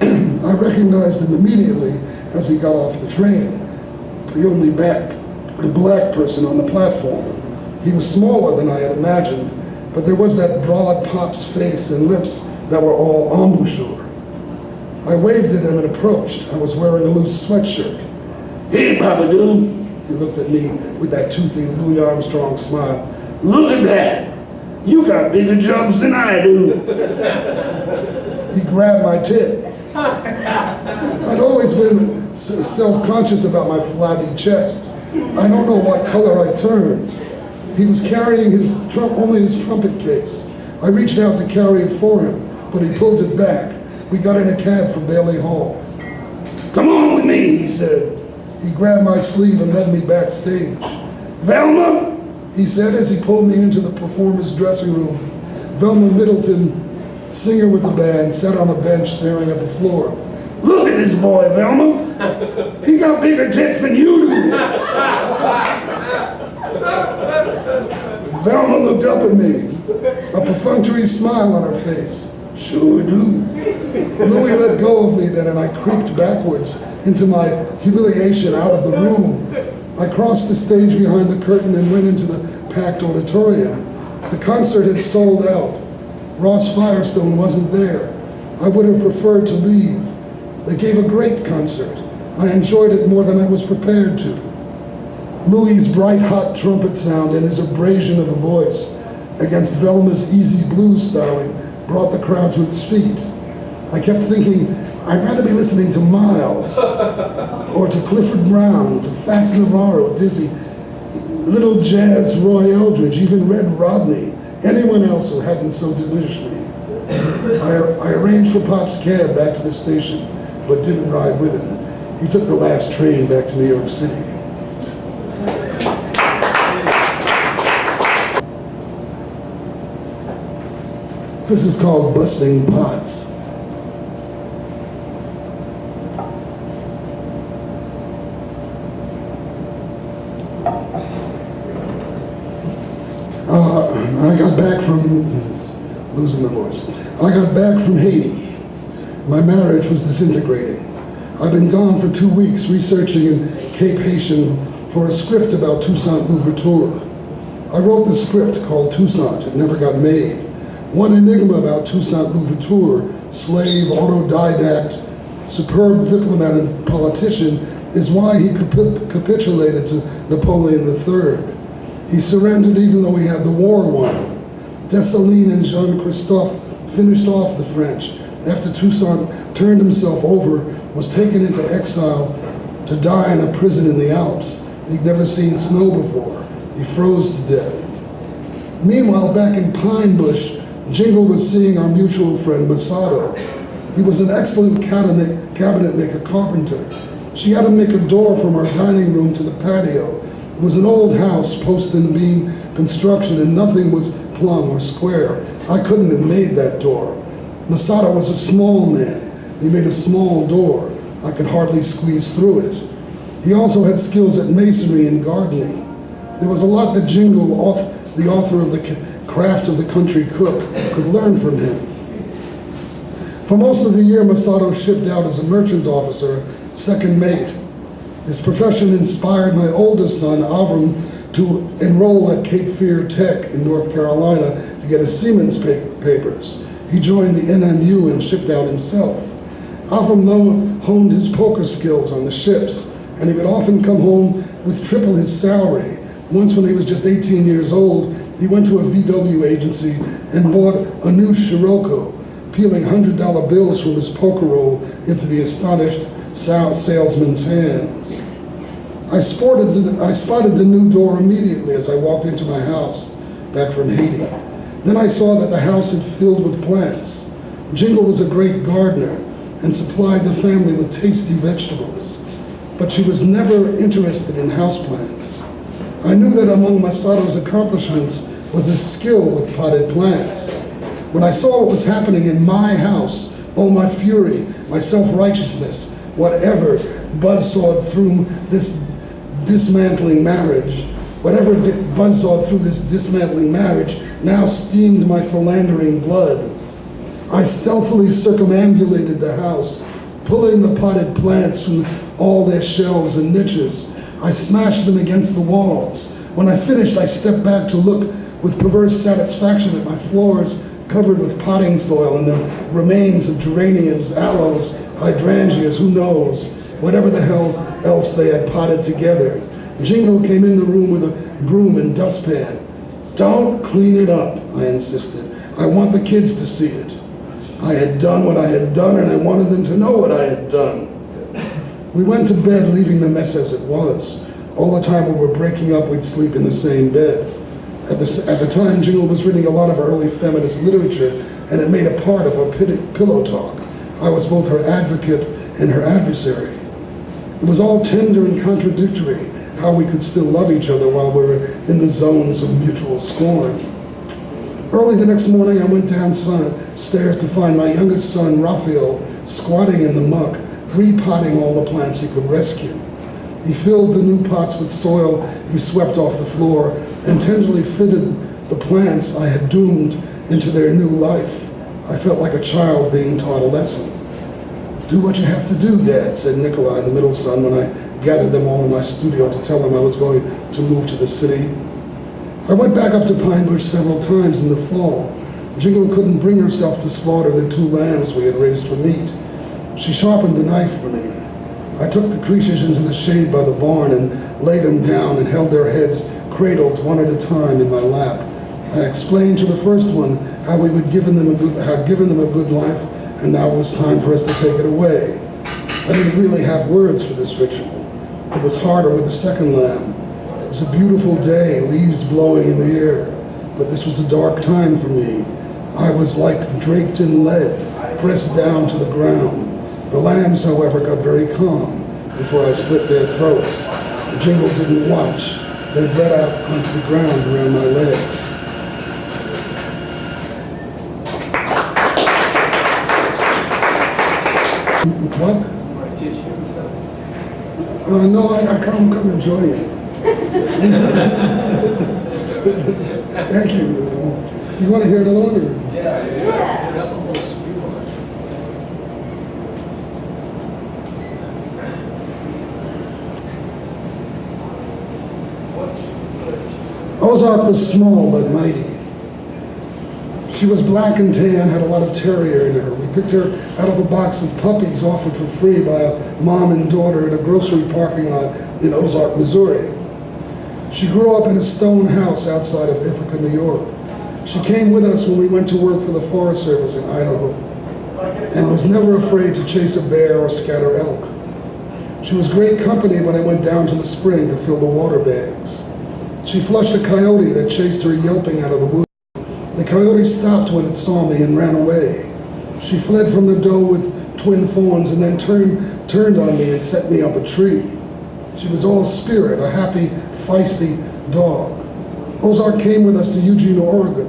I recognized him immediately as he got off the train, the only black person on the platform. He was smaller than I had imagined, but there was that broad pop's face and lips that were all embouchure. I waved at him and approached. I was wearing a loose sweatshirt. "Hey, Papa Doo." He looked at me with that toothy Louis Armstrong smile. "Look at that. You got bigger jugs than I do." He grabbed my tit. I'd always been self-conscious about my flabby chest. I don't know what color I turned. He was carrying only his trumpet case. I reached out to carry it for him, but he pulled it back. We got in a cab for Bailey Hall. "Come on with me," he said. He grabbed my sleeve and led me backstage. "Velma," he said as he pulled me into the performer's dressing room. Velma Middleton, singer with the band, sat on a bench staring at the floor. "Look at this boy, Velma. He got bigger tits than you do." Velma looked up at me, a perfunctory smile on her face. "Sure do." Louis let go of me then, and I creeped backwards into my humiliation out of the room. I crossed the stage behind the curtain and went into the packed auditorium. The concert had sold out. Ross Firestone wasn't there. I would have preferred to leave. They gave a great concert. I enjoyed it more than I was prepared to. Louis's bright, hot trumpet sound and his abrasion of the voice against Velma's easy blues styling brought the crowd to its feet. I kept thinking, I'd rather be listening to Miles, or to Clifford Brown, to Fats Navarro, Dizzy, Little Jazz, Roy Eldridge, even Red Rodney, anyone else who hadn't so diminished me. I arranged for Pop's cab back to the station, but didn't ride with him. He took the last train back to New York City. This is called busting pots. I got back from, losing my voice. I got back from Haiti. My marriage was disintegrating. I've been gone for 2 weeks researching in Cape Haitian for a script about Toussaint Louverture. I wrote the script called Toussaint. It never got made. One enigma about Toussaint Louverture, slave, autodidact, superb diplomat and politician, is why he capitulated to Napoleon III. He surrendered even though he had the war won. Dessalines and Jean-Christophe finished off the French after Toussaint turned himself over, was taken into exile to die in a prison in the Alps. He'd never seen snow before. He froze to death. Meanwhile, back in Pine Bush, Jingle was seeing our mutual friend Masato. He was an excellent cabinet maker carpenter. She had to make a door from our dining room to the patio. It was an old house, post and beam construction, and nothing was plumb or square. I couldn't have made that door. Masato was a small man. He made a small door. I could hardly squeeze through it. He also had skills at masonry and gardening. There was a lot that Jingle, the author of The Craft of the Country Cook, could learn from him. For most of the year, Masato shipped out as a merchant officer, second mate. His profession inspired my oldest son, Avram, to enroll at Cape Fear Tech in North Carolina to get his seaman's papers. He joined the NMU and shipped out himself. Avram, though, honed his poker skills on the ships, and he would often come home with triple his salary. Once, when he was just 18 years old, he went to a VW agency and bought a new Scirocco, peeling $100 bills from his poker roll into the astonished salesman's hands. I spotted the new door immediately as I walked into my house, back from Haiti. Then I saw that the house had filled with plants. Jingle was a great gardener and supplied the family with tasty vegetables, but she was never interested in houseplants. I knew that among Masato's accomplishments was his skill with potted plants. When I saw what was happening in my house, all my fury, my self-righteousness, whatever buzzsawed through this dismantling marriage, now steamed my philandering blood. I stealthily circumambulated the house, pulling the potted plants from all their shelves and niches. I smashed them against the walls. When I finished, I stepped back to look with perverse satisfaction at my floors covered with potting soil and the remains of geraniums, aloes, hydrangeas, who knows, whatever the hell else they had potted together. Jingle came in the room with a broom and dustpan. "Don't clean it up," I insisted. "I want the kids to see it." I had done what I had done, and I wanted them to know what I had done. We went to bed, leaving the mess as it was. All the time we were breaking up, we'd sleep in the same bed. At the time, Jingle was reading a lot of early feminist literature, and it made a part of our pillow talk. I was both her advocate and her adversary. It was all tender and contradictory, how we could still love each other while we were in the zones of mutual scorn. Early the next morning, I went downstairs to find my youngest son, Raphael, squatting in the muck, repotting all the plants he could rescue. He filled the new pots with soil he swept off the floor and tenderly fitted the plants I had doomed into their new life. I felt like a child being taught a lesson. "Do what you have to do, Dad," said Nikolai, the middle son, when I gathered them all in my studio to tell them I was going to move to the city. I went back up to Pine Bush several times in the fall. Jingle couldn't bring herself to slaughter the 2 lambs we had raised for meat. She sharpened the knife for me. I took the creatures into the shade by the barn and laid them down and held their heads cradled one at a time in my lap. I explained to the first one how we had given them a good life, and now it was time for us to take it away. I didn't really have words for this ritual. It was harder with the second lamb. It was a beautiful day, leaves blowing in the air, but this was a dark time for me. I was like draped in lead, pressed down to the ground. The lambs, however, got very calm before I slit their throats. Jingle didn't watch. They bled out onto the ground around my legs. What? Want a tissue or something? No, I come enjoy it. Thank you. Do you want to hear another one? Or? Ozark was small but mighty. She was black and tan, had a lot of terrier in her. We picked her out of a box of puppies offered for free by a mom and daughter in a grocery parking lot in Ozark, Missouri. She grew up in a stone house outside of Ithaca, New York. She came with us when we went to work for the Forest Service in Idaho and was never afraid to chase a bear or scatter elk. She was great company when I went down to the spring to fill the water bags. She flushed a coyote that chased her yelping out of the woods. The coyote stopped when it saw me and ran away. She fled from the doe with twin fawns and then turned on me and set me up a tree. She was all spirit, a happy, feisty dog. Ozark came with us to Eugene, Oregon,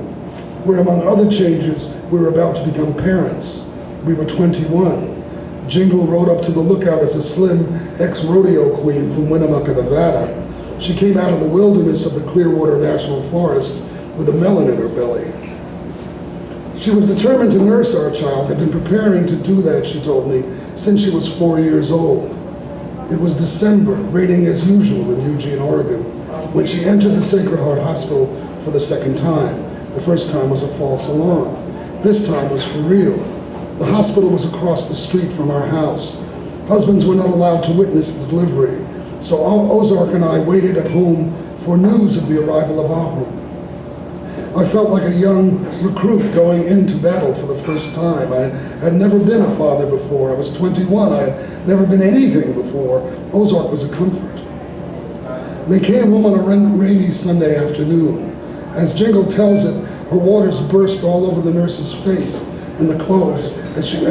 where among other changes, we were about to become parents. We were 21. Jingle rode up to the lookout as a slim ex-rodeo queen from Winnemucca, Nevada. She came out of the wilderness of the Clearwater National Forest with a melon in her belly. She was determined to nurse our child, had been preparing to do that, she told me, since she was 4 years old. It was December, raining as usual in Eugene, Oregon, when she entered the Sacred Heart Hospital for the second time. The first time was a false alarm. This time was for real. The hospital was across the street from our house. Husbands were not allowed to witness the delivery, so Ozark and I waited at home for news of the arrival of Avram. I felt like a young recruit going into battle for the first time. I had never been a father before. I was 21. I had never been anything before. Ozark was a comfort. They came home on a rainy Sunday afternoon. As Jingle tells it, her waters burst all over the nurse's face and the clothes as she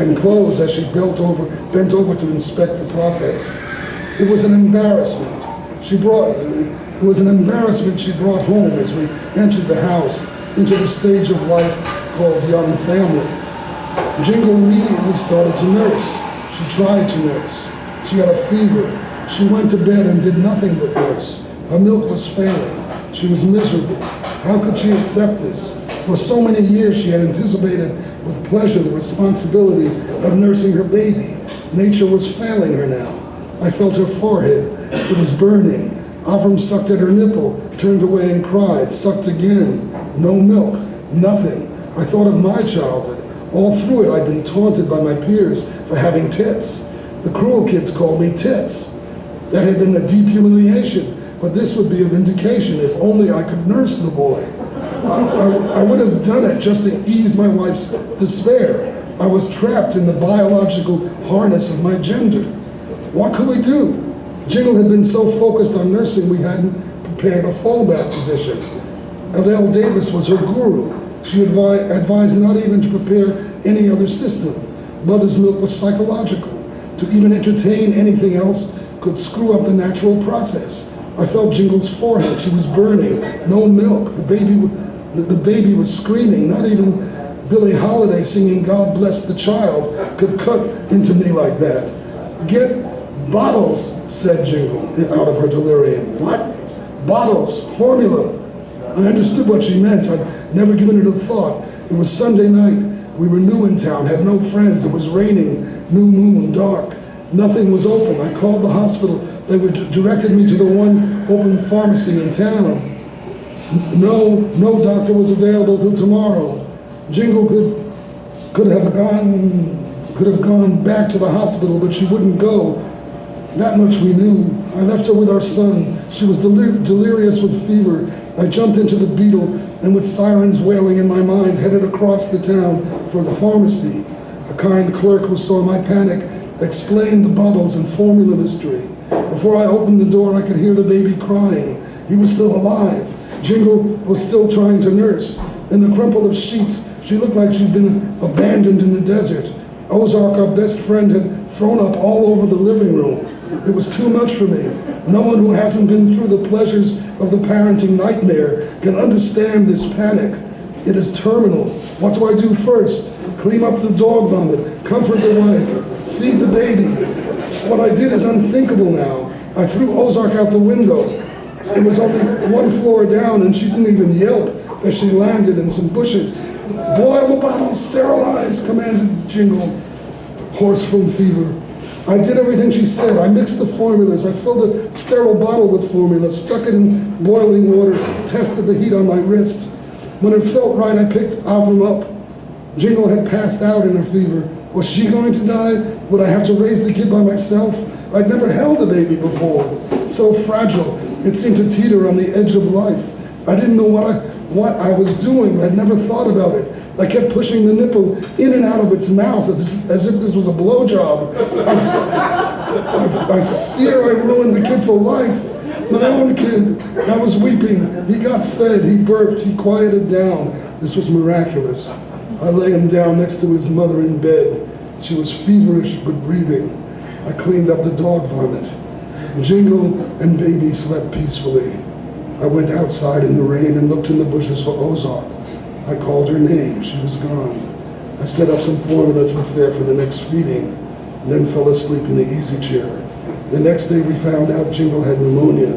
bent over to inspect the process. It was an embarrassment. She brought home as we entered the house into the stage of life called young family. Jingle immediately started to nurse. She tried to nurse. She had a fever. She went to bed and did nothing but nurse. Her milk was failing. She was miserable. How could she accept this? For so many years she had anticipated with pleasure the responsibility of nursing her baby. Nature was failing her now. I felt her forehead. It was burning. Avram sucked at her nipple, turned away and cried, sucked again. No milk, nothing. I thought of my childhood. All through it I'd been taunted by my peers for having tits. The cruel kids called me tits. That had been a deep humiliation, but this would be a vindication if only I could nurse the boy. I would have done it just to ease my wife's despair. I was trapped in the biological harness of my gender. What could we do? Jingle had been so focused on nursing we hadn't prepared a fallback position. Adele Davis was her guru. She advised not even to prepare any other system. Mother's milk was psychological. To even entertain anything else could screw up the natural process. I felt Jingle's forehead. She was burning. No milk. The baby was screaming. Not even Billie Holiday singing "God Bless the Child" could cut into me like that. Get bottles, said Jingle out of her delirium. What? Bottles, formula. I understood what she meant. I'd never given it a thought. It was Sunday night. We were new in town, had no friends. It was raining, new moon, dark. Nothing was open. I called the hospital. They directed me to the one open pharmacy in town. No doctor was available till tomorrow. Jingle could have gone back to the hospital, but she wouldn't go. That much we knew. I left her with our son. She was delirious with fever. I jumped into the Beetle and with sirens wailing in my mind, headed across the town for the pharmacy. A kind clerk who saw my panic explained the bottles and formula mystery. Before I opened the door, I could hear the baby crying. He was still alive. Jingle was still trying to nurse. In the crumple of sheets, she looked like she'd been abandoned in the desert. Ozark, our best friend, had thrown up all over the living room. It was too much for me. No one who hasn't been through the pleasures of the parenting nightmare can understand this panic. It is terminal. What do I do first? Clean up the dog vomit, comfort the wife, feed the baby. What I did is unthinkable now. I threw Ozark out the window. It was only 1 floor down, and she didn't even yelp as she landed in some bushes. Boil the bottle, sterilize, commanded Jingle. Horse from fever. I did everything she said. I mixed the formulas. I filled a sterile bottle with formula, stuck it in boiling water, tested the heat on my wrist. When it felt right, I picked Avram up. Jingle had passed out in her fever. Was she going to die? Would I have to raise the kid by myself? I'd never held a baby before. So fragile. It seemed to teeter on the edge of life. I didn't know what I was doing. I'd never thought about it. I kept pushing the nipple in and out of its mouth as if this was a blowjob. I fear I ruined the kid for life. My own kid. I was weeping. He got fed. He burped. He quieted down. This was miraculous. I lay him down next to his mother in bed. She was feverish but breathing. I cleaned up the dog vomit. Jingle and baby slept peacefully. I went outside in the rain and looked in the bushes for Ozark. I called her name. She was gone. I set up some formula to prepare for the next feeding, and then fell asleep in the easy chair. The next day we found out Jingle had pneumonia.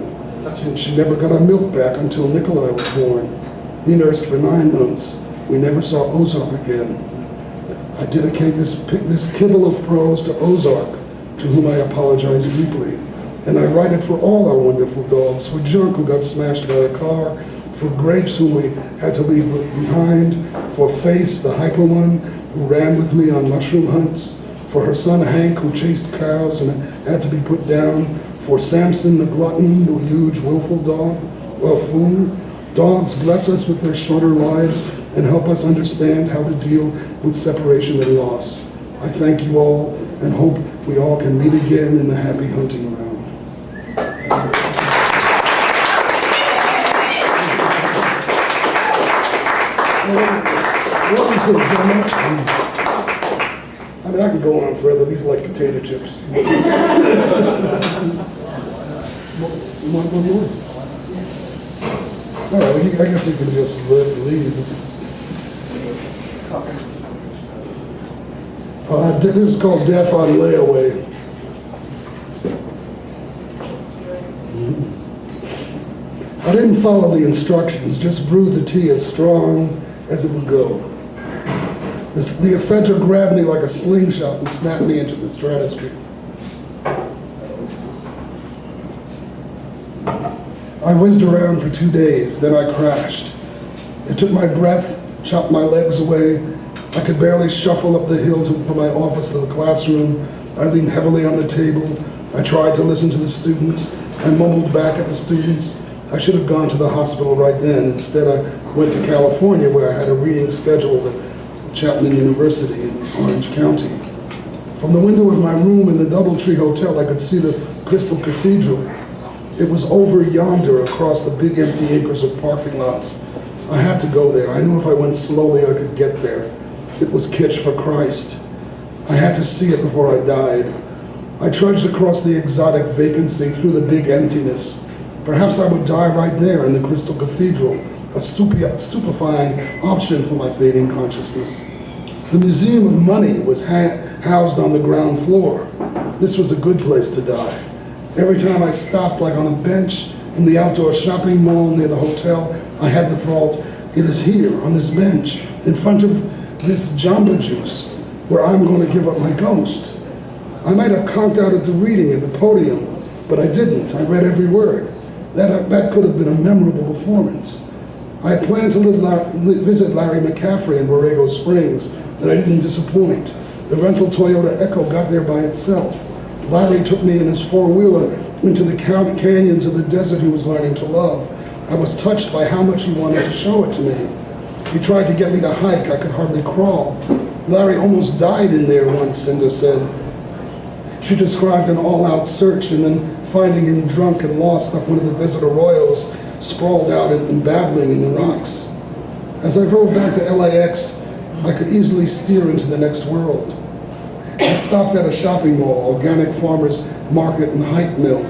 She never got her milk back until Nikolai was born. He nursed for 9 months. We never saw Ozark again. I dedicate this kibble of prose to Ozark, to whom I apologize deeply. And I write it for all our wonderful dogs, for Junk, who got smashed by a car, for Grapes, whom we had to leave behind, for Face, the hyper one, who ran with me on mushroom hunts, for her son Hank, who chased cows and had to be put down, for Samson the glutton, the huge willful dog, well, fool. Dogs bless us with their shorter lives and help us understand how to deal with separation and loss. I thank you all and hope we all can meet again in the happy hunting ground. I mean, I can go on forever. These are like potato chips. You want one more? All right, well, I guess you can just leave. This is called Death on Layaway. I didn't follow the instructions, just brewed the tea as strong as it would go. The ephedra grabbed me like a slingshot and snapped me into the stratosphere. I whizzed around for 2 days, then I crashed. It took my breath, chopped my legs away. I could barely shuffle up the hill from my office to the classroom. I leaned heavily on the table. I tried to listen to the students. I mumbled back at the students. I should have gone to the hospital right then. Instead, I went to California, where I had a reading scheduled at Chapman University in Orange County. From the window of my room in the Doubletree Hotel, I could see the Crystal Cathedral. It was over yonder across the big empty acres of parking lots. I had to go there. I knew if I went slowly, I could get there. It was Kitsch for Christ. I had to see it before I died. I trudged across the exotic vacancy through the big emptiness. Perhaps I would die right there in the Crystal Cathedral, a stupefying option for my fading consciousness. The Museum of Money was housed on the ground floor. This was a good place to die. Every time I stopped, like on a bench in the outdoor shopping mall near the hotel, I had the thought, it is here, on this bench, in front of this Jamba Juice, where I'm going to give up my ghost. I might have conked out at the reading at the podium, but I didn't. I read every word. That could have been a memorable performance. I had planned to visit Larry McCaffrey in Borrego Springs, but I didn't disappoint. The rental Toyota Echo got there by itself. Larry took me in his four-wheeler into the canyons of the desert he was learning to love. I was touched by how much he wanted to show it to me. He tried to get me to hike. I could hardly crawl. Larry almost died in there once, Cinda said. She described an all-out search and then finding him drunk and lost up one of the desert arroyos, sprawled out and babbling in the rocks. As I drove back to LAX, I could easily steer into the next world. I stopped at a shopping mall, Organic Farmers Market and Hype Mill.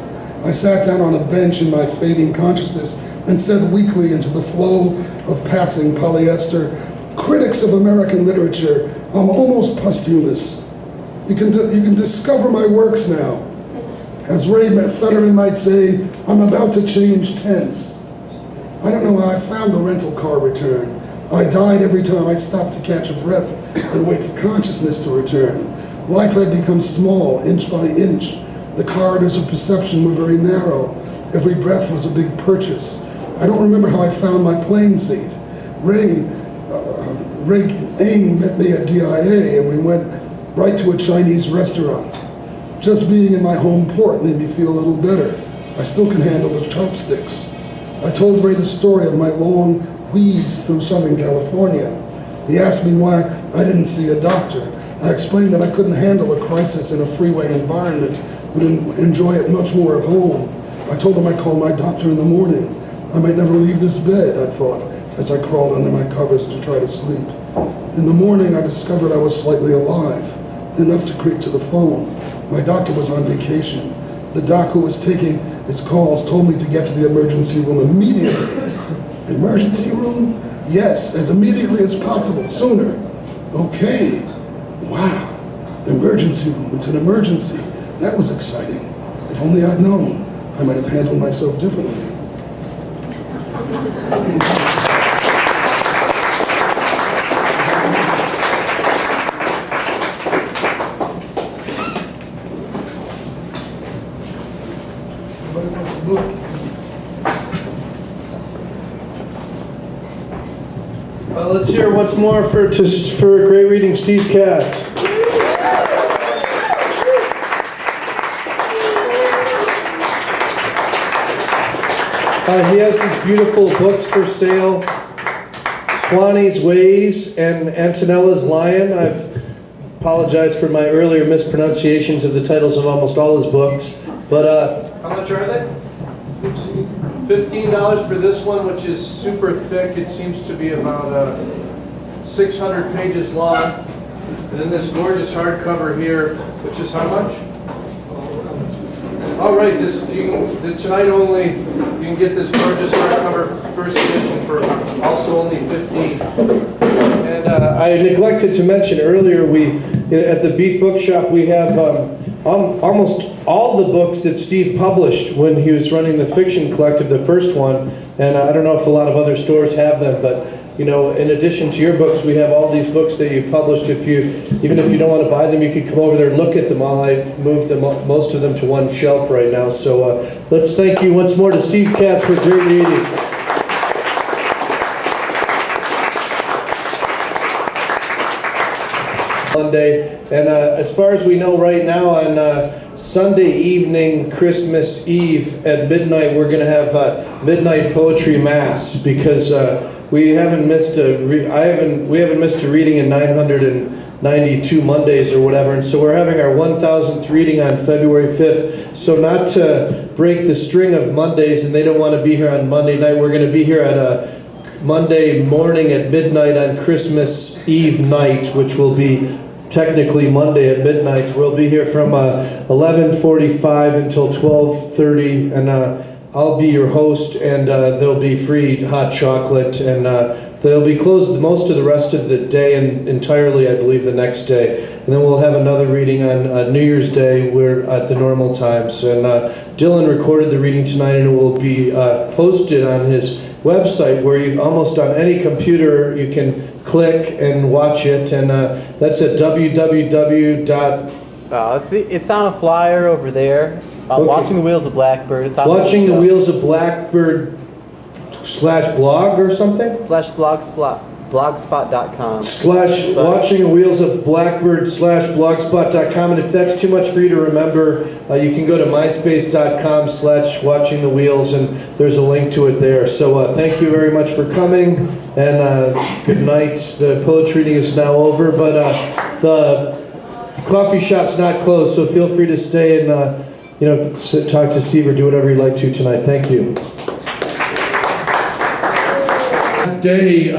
I sat down on a bench in my fading consciousness and said weakly into the flow of passing polyester, critics of American literature, I'm almost posthumous. You can discover my works now. As Ray Fetterman might say, I'm about to change tense. I don't know how I found the rental car return. I died every time I stopped to catch a breath and wait for consciousness to return. Life had become small, inch by inch. The corridors of perception were very narrow. Every breath was a big purchase. I don't remember how I found my plane seat. Ray Aang met me at DIA and we went right to a Chinese restaurant. Just being in my home port made me feel a little better. I still can handle the chopsticks. I told Ray the story of my long wheeze through Southern California. He asked me why I didn't see a doctor. I explained that I couldn't handle a crisis in a freeway environment, would enjoy it much more at home. I told him I'd call my doctor in the morning. I might never leave this bed, I thought, as I crawled under my covers to try to sleep. In the morning, I discovered I was slightly alive, enough to creep to the phone. My doctor was on vacation. The doc who was taking his calls told me to get to the emergency room immediately. Emergency room? Yes, as immediately as possible, sooner. Okay. Wow. Emergency room, it's an emergency. That was exciting. If only I'd known, I might have handled myself differently. Let's hear once more for great reading, Steve Katz. He has these beautiful books for sale, Swanee's Ways and Antonella's Lion. I've apologized for my earlier mispronunciations of the titles of almost all his books. But how much are they? $15 for this one, which is super thick. It seems to be about 600 pages long. And then this gorgeous hardcover here, which is how much? All right, tonight only, you can get this gorgeous hardcover first edition for also only $15. And I neglected to mention earlier, at the Beat Bookshop, we have almost all the books that Steve published when he was running the Fiction Collective, the first one. And I don't know if a lot of other stores have them, but in addition to your books, we have all these books that you published. Even if you don't want to buy them, you can come over there and look at them all. I've moved most of them to one shelf right now. So let's thank you once more to Steve Katz for great reading. Monday, and as far as we know right now, on Sunday evening, Christmas Eve at midnight, we're going to have midnight poetry mass because we haven't missed a reading in 992 Mondays or whatever, and so we're having our 1000th reading on February 5th. So not to break the string of Mondays, and they don't want to be here on Monday night, we're going to be here at Monday morning at midnight on Christmas Eve night, which will be technically Monday at midnight. We'll be here from 11:45 until 12:30, and I'll be your host, and there'll be free hot chocolate, and they'll be closed most of the rest of the day and entirely, I believe, the next day. And then we'll have another reading on New Year's Day. We're at the normal times. And Dylan recorded the reading tonight, and it will be posted on his website where almost on any computer you can click and watch it. And that's at www. It's on a flyer over there. Okay. Watching the Wheels of Blackbird. It's on Watching the Wheels of Blackbird /blog or something? /blogspot.com. Watching the Wheels of Blackbird /blogspot.com. And if that's too much for you to remember, you can go to myspace.com/watching the wheels, and there's a link to it there. So thank you very much for coming, and good night. The poetry reading is now over, but the coffee shop's not closed, so feel free to stay and talk to Steve or do whatever you'd like to tonight. Thank you. Day.